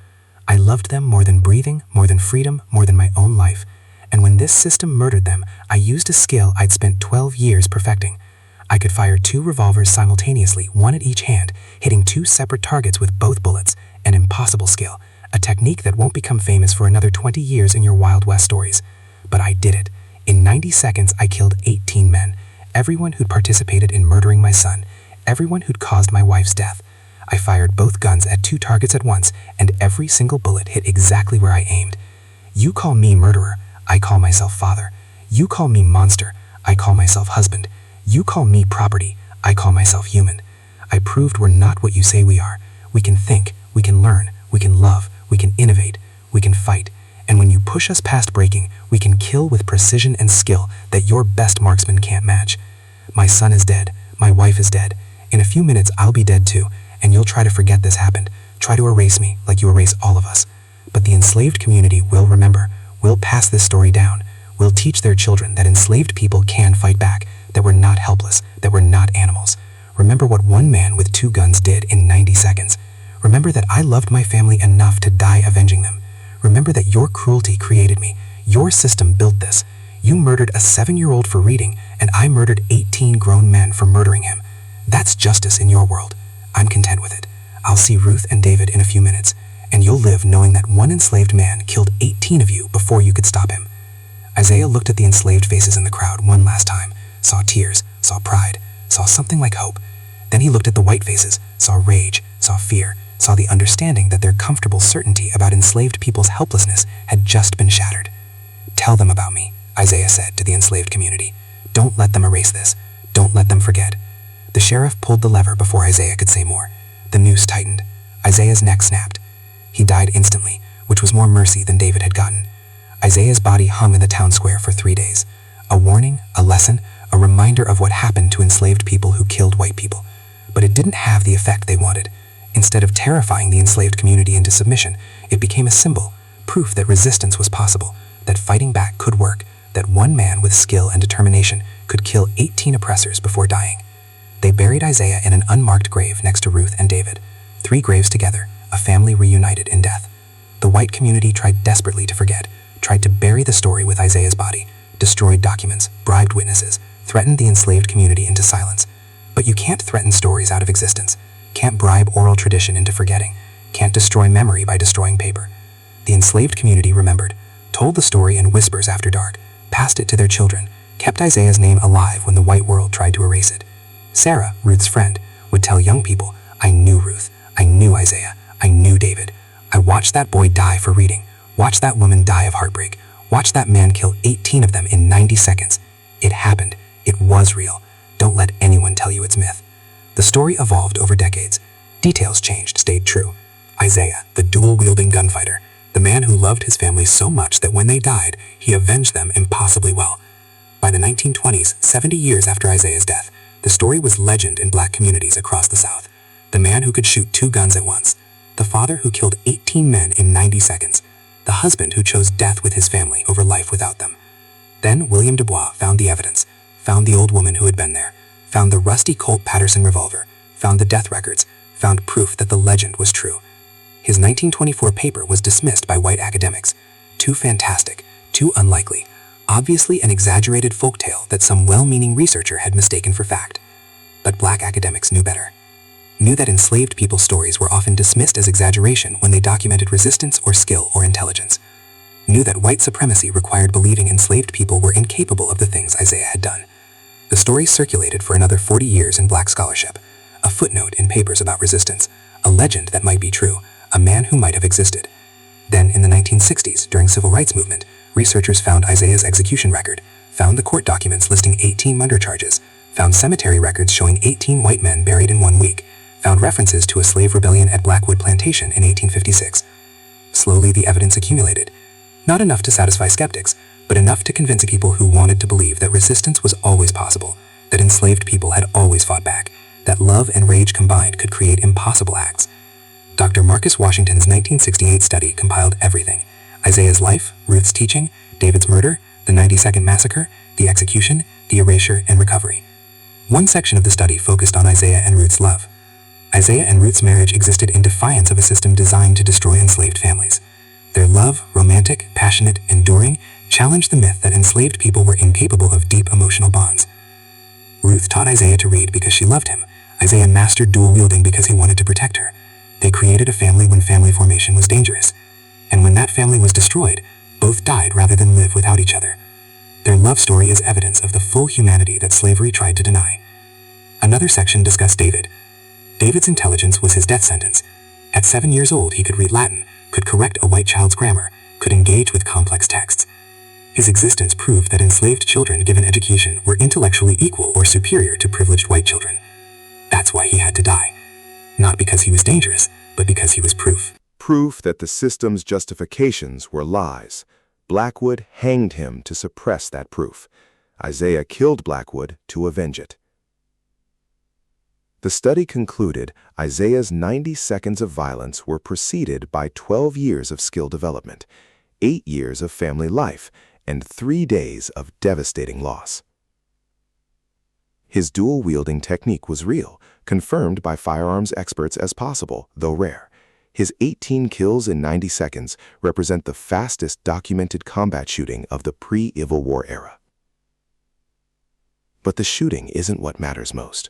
I loved them more than breathing, more than freedom, more than my own life. And when this system murdered them, I used a skill I'd spent 12 years perfecting. I could fire 2 revolvers simultaneously, 1 at each hand, hitting 2 separate targets with both bullets. An impossible skill, a technique that won't become famous for another 20 years in your Wild West stories. but I did it. In 90 seconds, I killed 18 men. Everyone who'd participated in murdering my son. Everyone who'd caused my wife's death. I fired both guns at 2 targets at once, and every single bullet hit exactly where I aimed. You call me murderer, I call myself father. You call me monster, I call myself husband. You call me property, I call myself human. I proved we're not what you say we are. We can think, we can learn, we can love, we can innovate, we can fight. And when you push us past breaking, we can kill with precision and skill that your best marksman can't match. My son is dead, my wife is dead. In a few minutes I'll be dead too, and you'll try to forget this happened, try to erase me like you erase all of us. But the enslaved community will remember, will pass this story down, will teach their children that enslaved people can fight back, that we're not helpless, that we're not animals. Remember what one man with 2 guns did in 90 seconds. Remember that I loved my family enough to die avenging them. Remember that your cruelty created me. Your system built this. You murdered a 7-year-old for reading, and I murdered 18 grown men for murdering him. That's justice in your world. I'm content with it. I'll see Ruth and David in a few minutes, and you'll live knowing that one enslaved man killed 18 of you before you could stop him. Isaiah looked at the enslaved faces in the crowd one last time, saw tears, saw pride, saw something like hope. Then he looked at the white faces, saw rage, saw fear, saw the understanding that their comfortable certainty about enslaved people's helplessness had just been shattered. Tell them about me, Isaiah said to the enslaved community. Don't let them erase this. Don't let them forget. The sheriff pulled the lever before Isaiah could say more. The noose tightened. Isaiah's neck snapped. He died instantly, which was more mercy than David had gotten. Isaiah's body hung in the town square for 3 days. A warning, a lesson, a reminder of what happened to enslaved people who killed white people. But it didn't have the effect they wanted. Instead of terrifying the enslaved community into submission, it became a symbol, proof that resistance was possible, that fighting back could work, that one man with skill and determination could kill 18 oppressors before dying. They buried Isaiah in an unmarked grave next to Ruth and David. 3 graves together, a family reunited in death. The white community tried desperately to forget, tried to bury the story with Isaiah's body, destroyed documents, bribed witnesses, threatened the enslaved community into silence. But you can't threaten stories out of existence, can't bribe oral tradition into forgetting, can't destroy memory by destroying paper. The enslaved community remembered, told the story in whispers after dark, passed it to their children, kept Isaiah's name alive when the white world tried to erase it. Sarah, Ruth's friend, would tell young people, I knew Ruth, I knew Isaiah, I knew David. I watched that boy die for reading, watched that woman die of heartbreak, watched that man kill 18 of them in 90 seconds. It happened. It was real. Don't let anyone tell you it's myth. The story evolved over decades. Details changed, stayed true. Isaiah, the dual-wielding gunfighter, the man who loved his family so much that when they died, he avenged them impossibly well. By the 1920s, 70 years after Isaiah's death, the story was legend in black communities across the South. The man who could shoot 2 guns at once. The father who killed 18 men in 90 seconds. The husband who chose death with his family over life without them. Then William Dubois found the evidence, found the old woman who had been there, found the rusty Colt Patterson revolver, found the death records, found proof that the legend was true. His 1924 paper was dismissed by white academics. Too fantastic, too unlikely, obviously an exaggerated folktale that some well-meaning researcher had mistaken for fact. But black academics knew better. Knew that enslaved people's stories were often dismissed as exaggeration when they documented resistance or skill or intelligence. Knew that white supremacy required believing enslaved people were incapable of the things Isaiah had done. The story circulated for another 40 years in black scholarship, a footnote in papers about resistance, a legend that might be true, a man who might have existed. Then in the 1960s, during civil rights movement, researchers found Isaiah's execution record, found the court documents listing 18 murder charges, found cemetery records showing 18 white men buried in 1 week, found references to a slave rebellion at Blackwood Plantation in 1856. Slowly the evidence accumulated. Not enough to satisfy skeptics, but enough to convince people who wanted to believe that resistance was always possible, that enslaved people had always fought back, that love and rage combined could create impossible acts. Dr. Marcus Washington's 1968 study compiled everything: Isaiah's life, Ruth's teaching, David's murder, the 90-second massacre, the execution, the erasure, and recovery. One section of the study focused on Isaiah and Ruth's love. Isaiah and Ruth's marriage existed in defiance of a system designed to destroy enslaved families. Their love, romantic, passionate, enduring, challenged the myth that enslaved people were incapable of deep emotional bonds. Ruth taught Isaiah to read because she loved him. Isaiah mastered dual-wielding because he wanted to protect her. They created a family when family formation was dangerous. And when that family was destroyed, both died rather than live without each other. Their love story is evidence of the full humanity that slavery tried to deny. Another section discussed David. David's intelligence was his death sentence. At 7 years old, he could read Latin, could correct a white child's grammar, could engage with complex texts. His existence proved that enslaved children given education were intellectually equal or superior to privileged white children. That's why he had to die. Not because he was dangerous, but because he was proof. Proof that the system's justifications were lies. Blackwood hanged him to suppress that proof. Isaiah killed Blackwood to avenge it. The study concluded Isaiah's 90 seconds of violence were preceded by 12 years of skill development, 8 years of family life, and 3 days of devastating loss. His dual-wielding technique was real, confirmed by firearms experts as possible, though rare. His 18 kills in 90 seconds represent the fastest documented combat shooting of the pre-Civil War era. But the shooting isn't what matters most.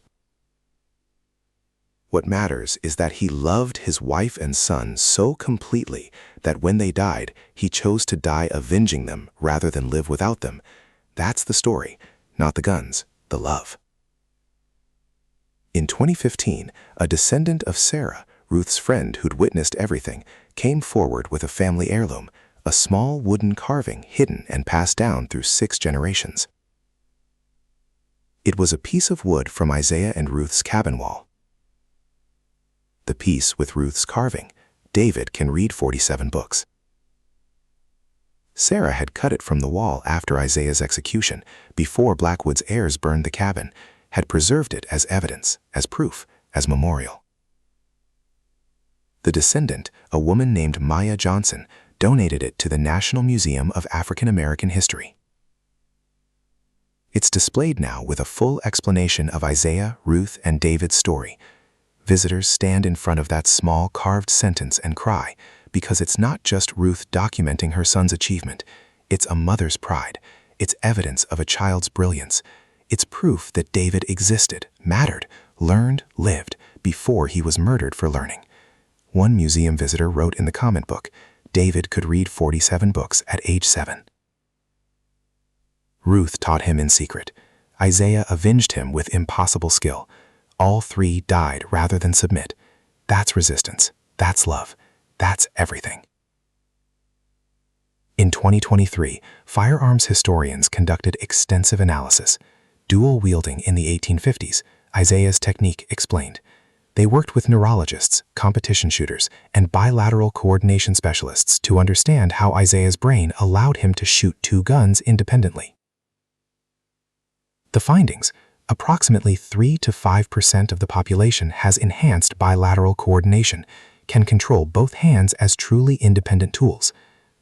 What matters is that he loved his wife and son so completely that when they died, he chose to die avenging them rather than live without them. That's the story, not the guns, the love. In 2015, a descendant of Sarah, Ruth's friend who'd witnessed everything, came forward with a family heirloom, a small wooden carving hidden and passed down through 6 generations. It was a piece of wood from Isaiah and Ruth's cabin wall. The piece with Ruth's carving, David can read 47 books. Sarah had cut it from the wall after Isaiah's execution, before Blackwood's heirs burned the cabin, had preserved it as evidence, as proof, as memorial. The descendant, a woman named Maya Johnson, donated it to the National Museum of African American History. It's displayed now with a full explanation of Isaiah, Ruth, and David's story. Visitors stand in front of that small carved sentence and cry, because it's not just Ruth documenting her son's achievement. It's a mother's pride. It's evidence of a child's brilliance. It's proof that David existed, mattered, learned, lived, before he was murdered for learning. One museum visitor wrote in the comment book, David could read 47 books at age 7. Ruth taught him in secret. Isaiah avenged him with impossible skill. All 3 died rather than submit. That's resistance. That's love. That's everything. In 2023, firearms historians conducted extensive analysis. Dual wielding in the 1850s, Isaiah's technique explained. They worked with neurologists, competition shooters, and bilateral coordination specialists to understand how Isaiah's brain allowed him to shoot 2 guns independently. The findings: approximately 3 to 5% of the population has enhanced bilateral coordination, can control both hands as truly independent tools.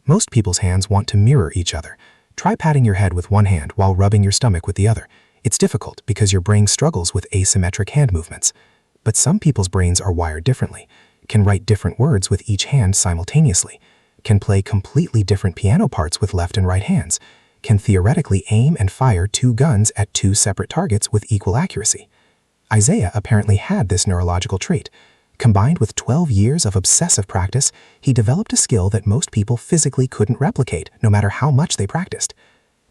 Most people's hands want to mirror each other. Try patting your head with one hand while rubbing your stomach with the other. It's difficult because your brain struggles with asymmetric hand movements. But some people's brains are wired differently, can write different words with each hand simultaneously, can play completely different piano parts with left and right hands, can theoretically aim and fire 2 guns at 2 separate targets with equal accuracy. Isaiah apparently had this neurological trait. Combined with 12 years of obsessive practice, he developed a skill that most people physically couldn't replicate, no matter how much they practiced.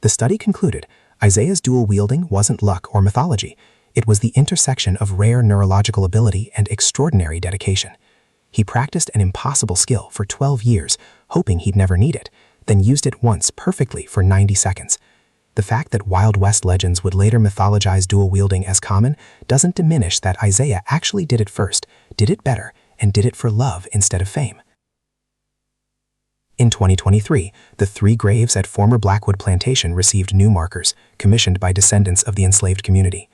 The study concluded Isaiah's dual wielding wasn't luck or mythology. It was the intersection of rare neurological ability and extraordinary dedication. He practiced an impossible skill for 12 years, hoping he'd never need it, then used it once perfectly for 90 seconds. The fact that Wild West legends would later mythologize dual wielding as common doesn't diminish that Isaiah actually did it first, did it better, and did it for love instead of fame. In 2023, the 3 graves at former Blackwood Plantation received new markers, commissioned by descendants of the enslaved community.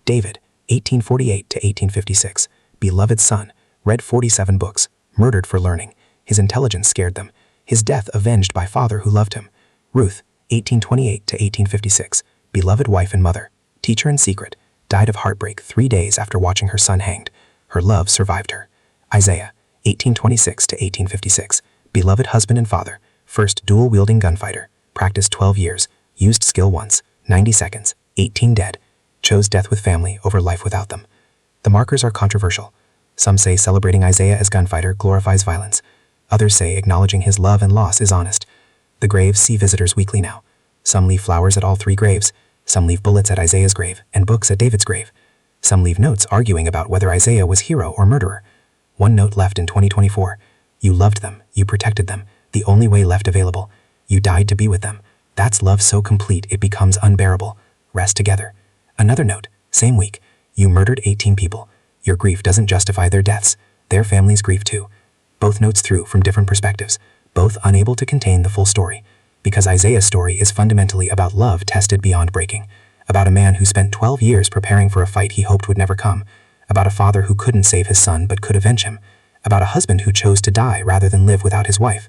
David, 1848 to 1856, beloved son, read 47 books, murdered for learning. His intelligence scared them. His death avenged by father who loved him. Ruth, 1828 to 1856, beloved wife and mother, teacher in secret, died of heartbreak 3 days after watching her son hanged. Her love survived her. Isaiah, 1826 to 1856, beloved husband and father, first dual-wielding gunfighter, practiced 12 years, used skill once, 90 seconds, 18 dead, chose death with family over life without them. The markers are controversial. Some say celebrating Isaiah as gunfighter glorifies violence. Others say acknowledging his love and loss is honest. The graves see visitors weekly now. Some leave flowers at all 3 graves. Some leave bullets at Isaiah's grave and books at David's grave. Some leave notes arguing about whether Isaiah was hero or murderer. One note left in 2024. You loved them. You protected them. The only way left available. You died to be with them. That's love so complete it becomes unbearable. Rest together. Another note. Same week. You murdered 18 people. Your grief doesn't justify their deaths. Their families grieve too. Both notes through from different perspectives. Both unable to contain the full story. Because Isaiah's story is fundamentally about love tested beyond breaking. About a man who spent 12 years preparing for a fight he hoped would never come. About a father who couldn't save his son but could avenge him. About a husband who chose to die rather than live without his wife.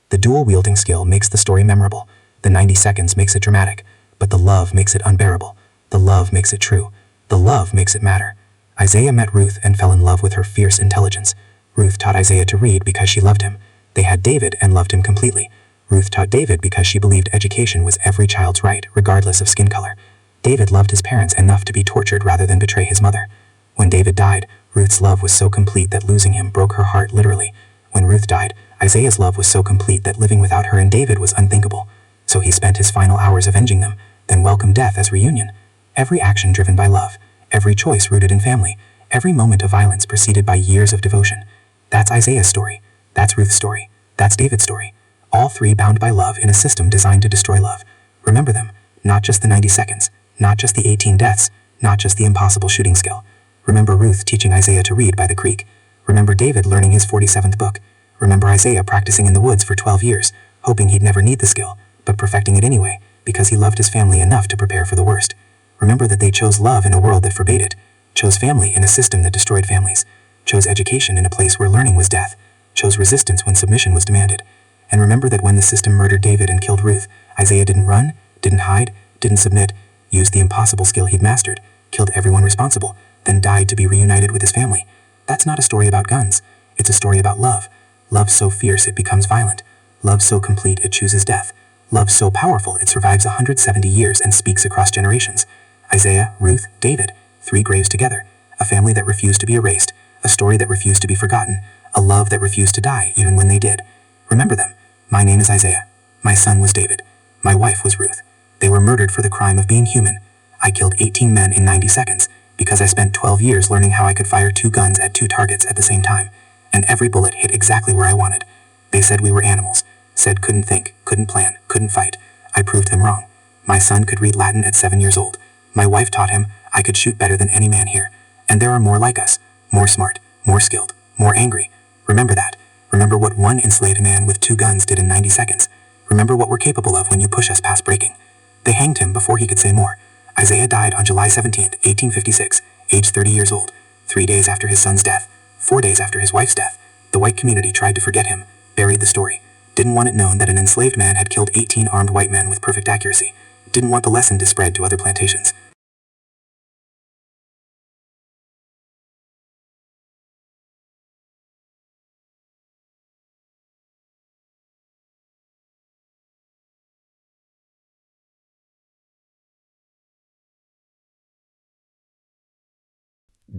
The dual-wielding skill makes the story memorable. The 90 seconds makes it dramatic. But the love makes it unbearable. The love makes it true. The love makes it matter. Isaiah met Ruth and fell in love with her fierce intelligence. Ruth taught Isaiah to read because she loved him. They had David and loved him completely. Ruth taught David because she believed education was every child's right, regardless of skin color. David loved his parents enough to be tortured rather than betray his mother. When David died, Ruth's love was so complete that losing him broke her heart literally. When Ruth died, Isaiah's love was so complete that living without her and David was unthinkable. So he spent his final hours avenging them, then welcomed death as reunion. Every action driven by love. Every choice rooted in family. Every moment of violence preceded by years of devotion. That's Isaiah's story. That's Ruth's story. That's David's story. All 3 bound by love in a system designed to destroy love. Remember them. Not just the 90 seconds. Not just the 18 deaths. Not just the impossible shooting skill. Remember Ruth teaching Isaiah to read by the creek. Remember David learning his 47th book. Remember Isaiah practicing in the woods for 12 years, hoping he'd never need the skill, but perfecting it anyway, because he loved his family enough to prepare for the worst. Remember that they chose love in a world that forbade it. Chose family in a system that destroyed families. Chose education in a place where learning was death. Chose resistance when submission was demanded. And remember that when the system murdered David and killed Ruth, Isaiah didn't run, didn't hide, didn't submit, used the impossible skill he'd mastered, killed everyone responsible, then died to be reunited with his family. That's not a story about guns. It's a story about love. Love so fierce it becomes violent. Love so complete it chooses death. Love so powerful it survives 170 years and speaks across generations. Isaiah, Ruth, David, 3 graves together. A family that refused to be erased. A story that refused to be forgotten. A love that refused to die even when they did. Remember them. My name is Isaiah. My son was David. My wife was Ruth. They were murdered for the crime of being human. I killed 18 men in 90 seconds because I spent 12 years learning how I could fire 2 guns at 2 targets at the same time. And every bullet hit exactly where I wanted. They said we were animals. Said couldn't think, couldn't plan, couldn't fight. I proved them wrong. My son could read Latin at 7 years old. My wife taught him I could shoot better than any man here. And there are more like us. More smart, more skilled, more angry. Remember that. Remember what one enslaved man with 2 guns did in 90 seconds. Remember what we're capable of when you push us past breaking. They hanged him before he could say more. Isaiah died on July 17, 1856, age 30 years old, 3 days after his son's death, 4 days after his wife's death. The white community tried to forget him, buried the story, didn't want it known that an enslaved man had killed 18 armed white men with perfect accuracy, didn't want the lesson to spread to other plantations.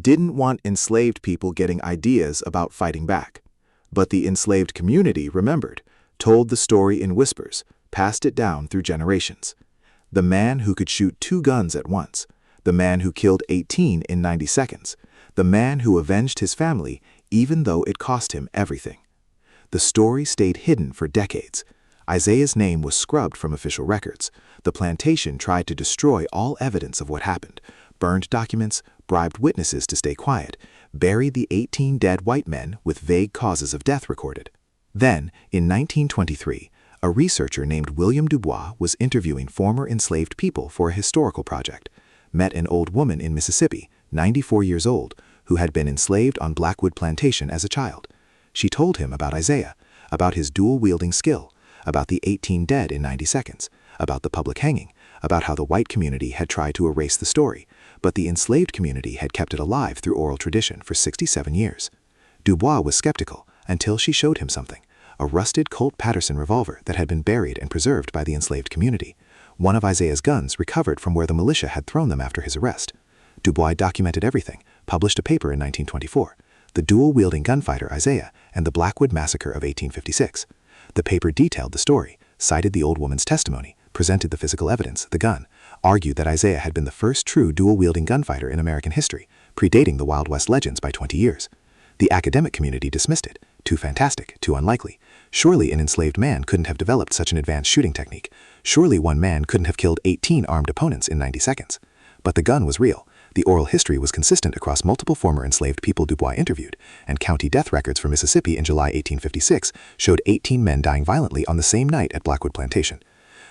Didn't want enslaved people getting ideas about fighting back. But the enslaved community remembered, told the story in whispers, passed it down through generations. The man who could shoot 2 guns at once, the man who killed 18 in 90 seconds, the man who avenged his family even though it cost him everything. The story stayed hidden for decades. Isaiah's name was scrubbed from official records. The plantation tried to destroy all evidence of what happened, burned documents, bribed witnesses to stay quiet, buried the 18 dead white men with vague causes of death recorded. Then, in 1923, a researcher named William Dubois was interviewing former enslaved people for a historical project, met an old woman in Mississippi, 94 years old, who had been enslaved on Blackwood Plantation as a child. She told him about Isaiah, about his dual-wielding skill, about the 18 dead in 90 seconds, about the public hanging, about how the white community had tried to erase the story, but the enslaved community had kept it alive through oral tradition for 67 years. Dubois was skeptical until she showed him something, a rusted Colt Patterson revolver that had been buried and preserved by the enslaved community, one of Isaiah's guns recovered from where the militia had thrown them after his arrest. Dubois documented everything, published a paper in 1924, The Dual-Wielding Gunfighter Isaiah and the Blackwood Massacre of 1856. The paper detailed the story, cited the old woman's testimony, presented the physical evidence, the gun, argued that Isaiah had been the first true dual-wielding gunfighter in American history, predating the Wild West legends by 20 years. The academic community dismissed it. Too fantastic, too unlikely. Surely an enslaved man couldn't have developed such an advanced shooting technique. Surely one man couldn't have killed 18 armed opponents in 90 seconds. But the gun was real. The oral history was consistent across multiple former enslaved people Dubois interviewed, and county death records for Mississippi in July 1856 showed 18 men dying violently on the same night at Blackwood Plantation.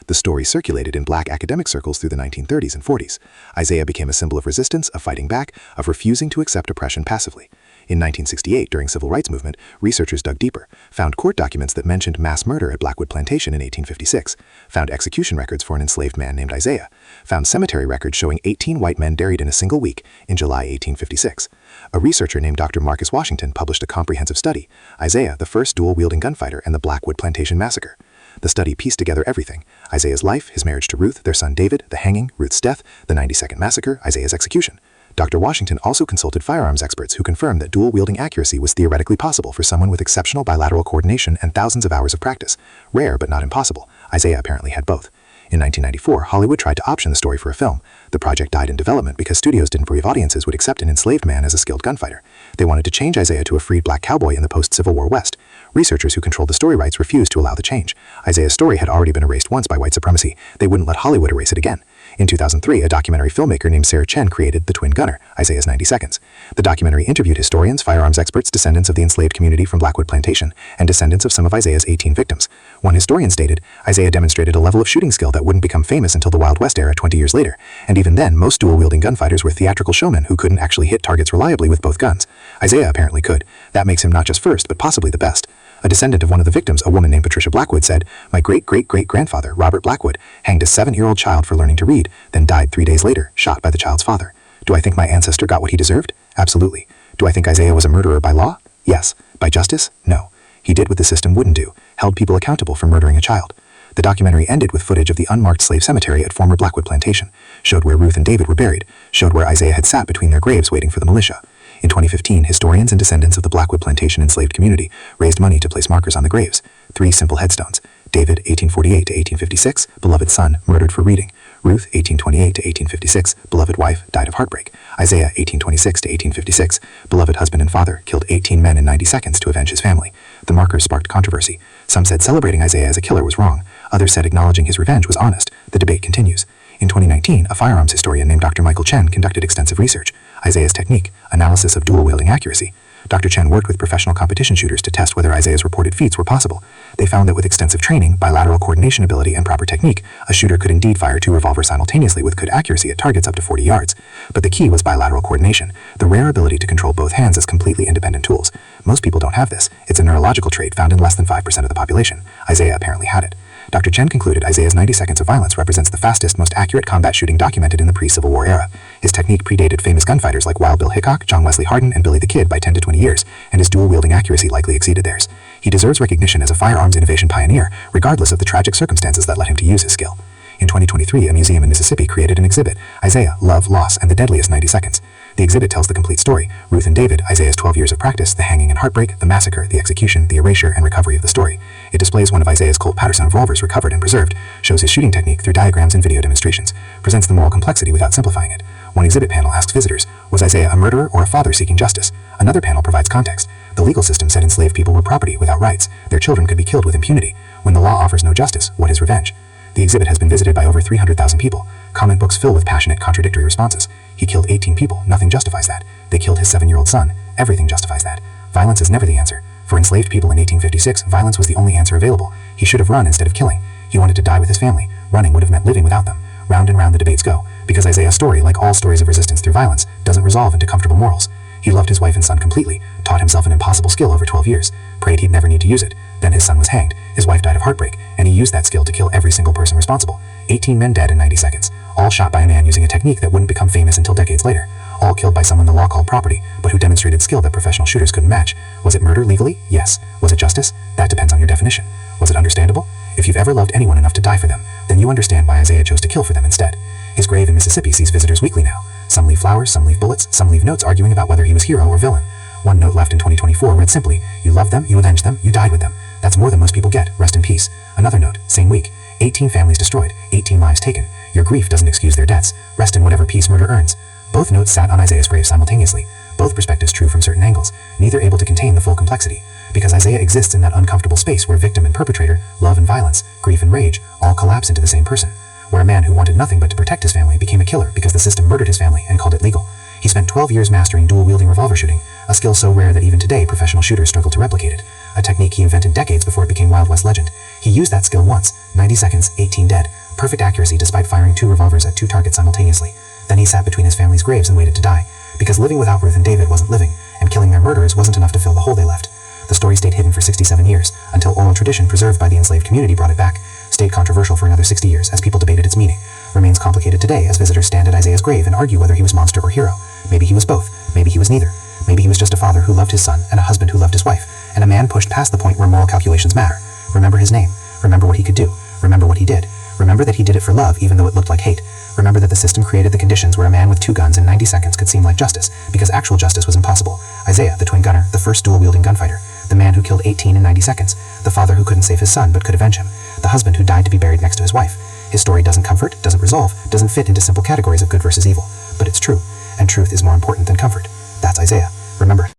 The story circulated in black academic circles through the 1930s and 40s. Isaiah became a symbol of resistance, of fighting back, of refusing to accept oppression passively. In 1968, during civil rights movement, researchers dug deeper, found court documents that mentioned mass murder at Blackwood Plantation in 1856, found execution records for an enslaved man named Isaiah, found cemetery records showing 18 white men buried in a single week in July 1856. A researcher named Dr. Marcus Washington published a comprehensive study, Isaiah, the First Dual-Wielding Gunfighter and the Blackwood Plantation Massacre. The study pieced together everything: Isaiah's life, his marriage to Ruth, their son David, the hanging, Ruth's death, the 90-second massacre, Isaiah's execution. Dr. Washington also consulted firearms experts who confirmed that dual-wielding accuracy was theoretically possible for someone with exceptional bilateral coordination and thousands of hours of practice. Rare but not impossible. Isaiah apparently had both. In 1994, Hollywood tried to option the story for a film. The project died in development because studios didn't believe audiences would accept an enslaved man as a skilled gunfighter. They wanted to change Isaiah to a freed black cowboy in the post-Civil War West. Researchers who controlled the story rights refused to allow the change. Isaiah's story had already been erased once by white supremacy. They wouldn't let Hollywood erase it again. In 2003, a documentary filmmaker named Sarah Chen created The Twin Gunner, Isaiah's 90 Seconds. The documentary interviewed historians, firearms experts, descendants of the enslaved community from Blackwood Plantation, and descendants of some of Isaiah's 18 victims. One historian stated, Isaiah demonstrated a level of shooting skill that wouldn't become famous until the Wild West era 20 years later, and even then, most dual-wielding gunfighters were theatrical showmen who couldn't actually hit targets reliably with both guns. Isaiah apparently could. That makes him not just first, but possibly the best. A descendant of one of the victims, a woman named Patricia Blackwood, said, "My great-great-great-grandfather, Robert Blackwood, hanged a 7-year-old child for learning to read, then died 3 days later, shot by the child's father. Do I think my ancestor got what he deserved? Absolutely. Do I think Isaiah was a murderer by law? Yes. By justice? No. He did what the system wouldn't do, held people accountable for murdering a child." The documentary ended with footage of the unmarked slave cemetery at former Blackwood Plantation, showed where Ruth and David were buried, showed where Isaiah had sat between their graves waiting for the militia. In 2015, historians and descendants of the Blackwood Plantation enslaved community raised money to place markers on the graves. 3 simple headstones. David, 1848 to 1856, beloved son, murdered for reading. Ruth, 1828 to 1856, beloved wife, died of heartbreak. Isaiah, 1826 to 1856, beloved husband and father, killed 18 men in 90 seconds to avenge his family. The markers sparked controversy. Some said celebrating Isaiah as a killer was wrong. Others said acknowledging his revenge was honest. The debate continues. In 2019, a firearms historian named Dr. Michael Chen conducted extensive research. Isaiah's technique, analysis of dual-wielding accuracy. Dr. Chen worked with professional competition shooters to test whether Isaiah's reported feats were possible. They found that with extensive training, bilateral coordination ability, and proper technique, a shooter could indeed fire 2 revolvers simultaneously with good accuracy at targets up to 40 yards. But the key was bilateral coordination, the rare ability to control both hands as completely independent tools. Most people don't have this. It's a neurological trait found in less than 5% of the population. Isaiah apparently had it. Dr. Chen concluded Isaiah's 90 seconds of violence represents the fastest, most accurate combat shooting documented in the pre-Civil War era. His technique predated famous gunfighters like Wild Bill Hickok, John Wesley Hardin, and Billy the Kid by 10 to 20 years, and his dual-wielding accuracy likely exceeded theirs. He deserves recognition as a firearms innovation pioneer, regardless of the tragic circumstances that led him to use his skill. In 2023, a museum in Mississippi created an exhibit, Isaiah, Love, Loss, and the Deadliest 90 Seconds. The exhibit tells the complete story, Ruth and David, Isaiah's 12 years of practice, the hanging and heartbreak, the massacre, the execution, the erasure, and recovery of the story. It displays one of Isaiah's Colt Patterson revolvers recovered and preserved, shows his shooting technique through diagrams and video demonstrations, presents the moral complexity without simplifying it. One exhibit panel asks visitors, was Isaiah a murderer or a father seeking justice? Another panel provides context. The legal system said enslaved people were property without rights. Their children could be killed with impunity. When the law offers no justice, what is revenge? The exhibit has been visited by over 300,000 people. Comment books fill with passionate, contradictory responses. He killed 18 people. Nothing justifies that. They killed his 7-year-old son. Everything justifies that. Violence is never the answer. For enslaved people in 1856, violence was the only answer available. He should have run instead of killing. He wanted to die with his family. Running would have meant living without them. Round and round the debates go, because Isaiah's story, like all stories of resistance through violence, doesn't resolve into comfortable morals. He loved his wife and son completely, taught himself an impossible skill over 12 years, prayed he'd never need to use it. Then his son was hanged, his wife died of heartbreak, and he used that skill to kill every single person responsible. 18 men dead in 90 seconds, all shot by a man using a technique that wouldn't become famous until decades later. All killed by someone the law called property, but who demonstrated skill that professional shooters couldn't match. Was it murder legally? Yes. Was it justice? That depends on your definition. Was it understandable? If you've ever loved anyone enough to die for them, then you understand why Isaiah chose to kill for them instead. His grave in Mississippi sees visitors weekly now. Some leave flowers, some leave bullets, some leave notes arguing about whether he was hero or villain. One note left in 2024 read simply, you loved them, you avenged them, you died with them. That's more than most people get, rest in peace. Another note, same week, 18 families destroyed, 18 lives taken. Your grief doesn't excuse their deaths. Rest in whatever peace murder earns. Both notes sat on Isaiah's grave simultaneously, both perspectives true from certain angles, neither able to contain the full complexity. Because Isaiah exists in that uncomfortable space where victim and perpetrator, love and violence, grief and rage, all collapse into the same person. Where a man who wanted nothing but to protect his family became a killer because the system murdered his family and called it legal. He spent 12 years mastering dual-wielding revolver shooting, a skill so rare that even today professional shooters struggle to replicate it, a technique he invented decades before it became Wild West legend. He used that skill once, 90 seconds, 18 dead, perfect accuracy despite firing 2 revolvers at 2 targets simultaneously. Then he sat between his family's graves and waited to die, because living without Ruth and David wasn't living, and killing their murderers wasn't enough to fill the hole they left. The story stayed hidden for 67 years, until oral tradition preserved by the enslaved community brought it back, stayed controversial for another 60 years as people debated its meaning, remains complicated today as visitors stand at Isaiah's grave and argue whether he was monster or hero. Maybe he was both, maybe he was neither. Maybe he was just a father who loved his son and a husband who loved his wife, and a man pushed past the point where moral calculations matter. Remember his name. Remember what he could do. Remember what he did. Remember that he did it for love even though it looked like hate. Remember that the system created the conditions where a man with 2 guns in 90 seconds could seem like justice, because actual justice was impossible. Isaiah, the twin gunner, the first dual-wielding gunfighter, the man who killed 18 in 90 seconds, the father who couldn't save his son but could avenge him, the husband who died to be buried next to his wife. His story doesn't comfort, doesn't resolve, doesn't fit into simple categories of good versus evil, but it's true, and truth is more important than comfort. That's Isaiah. Remember.